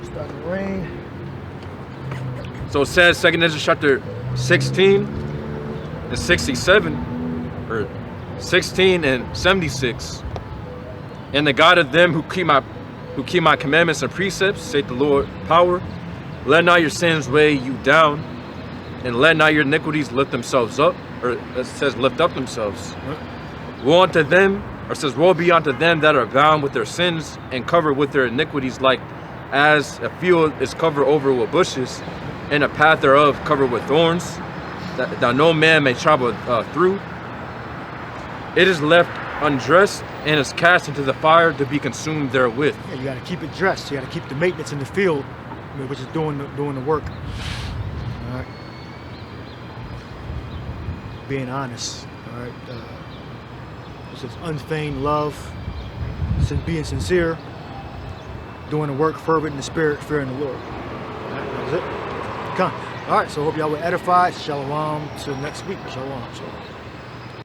Starting to rain. So it says 2 Ezra chapter 16 and 67, or 16 and 76. And the God of them who keep my commandments and precepts, saith the Lord power, let not your sins weigh you down, and let not your iniquities lift themselves up, or it says lift up themselves. Woe unto them Or it says, woe be unto them that are bound with their sins and covered with their iniquities, like as a field is covered over with bushes, and a path thereof covered with thorns, that no man may travel through. It is left undressed and is cast into the fire to be consumed therewith. Yeah, you got to keep it dressed. You got to keep the maintenance in the field, which is doing the work. All right. Being honest. All right. This is unfeigned love, being sincere, doing the work, fervent in the spirit, fearing the Lord. All right, that was it. Come. All right, so hope y'all were edified. Shalom till next week. Shalom. Shalom.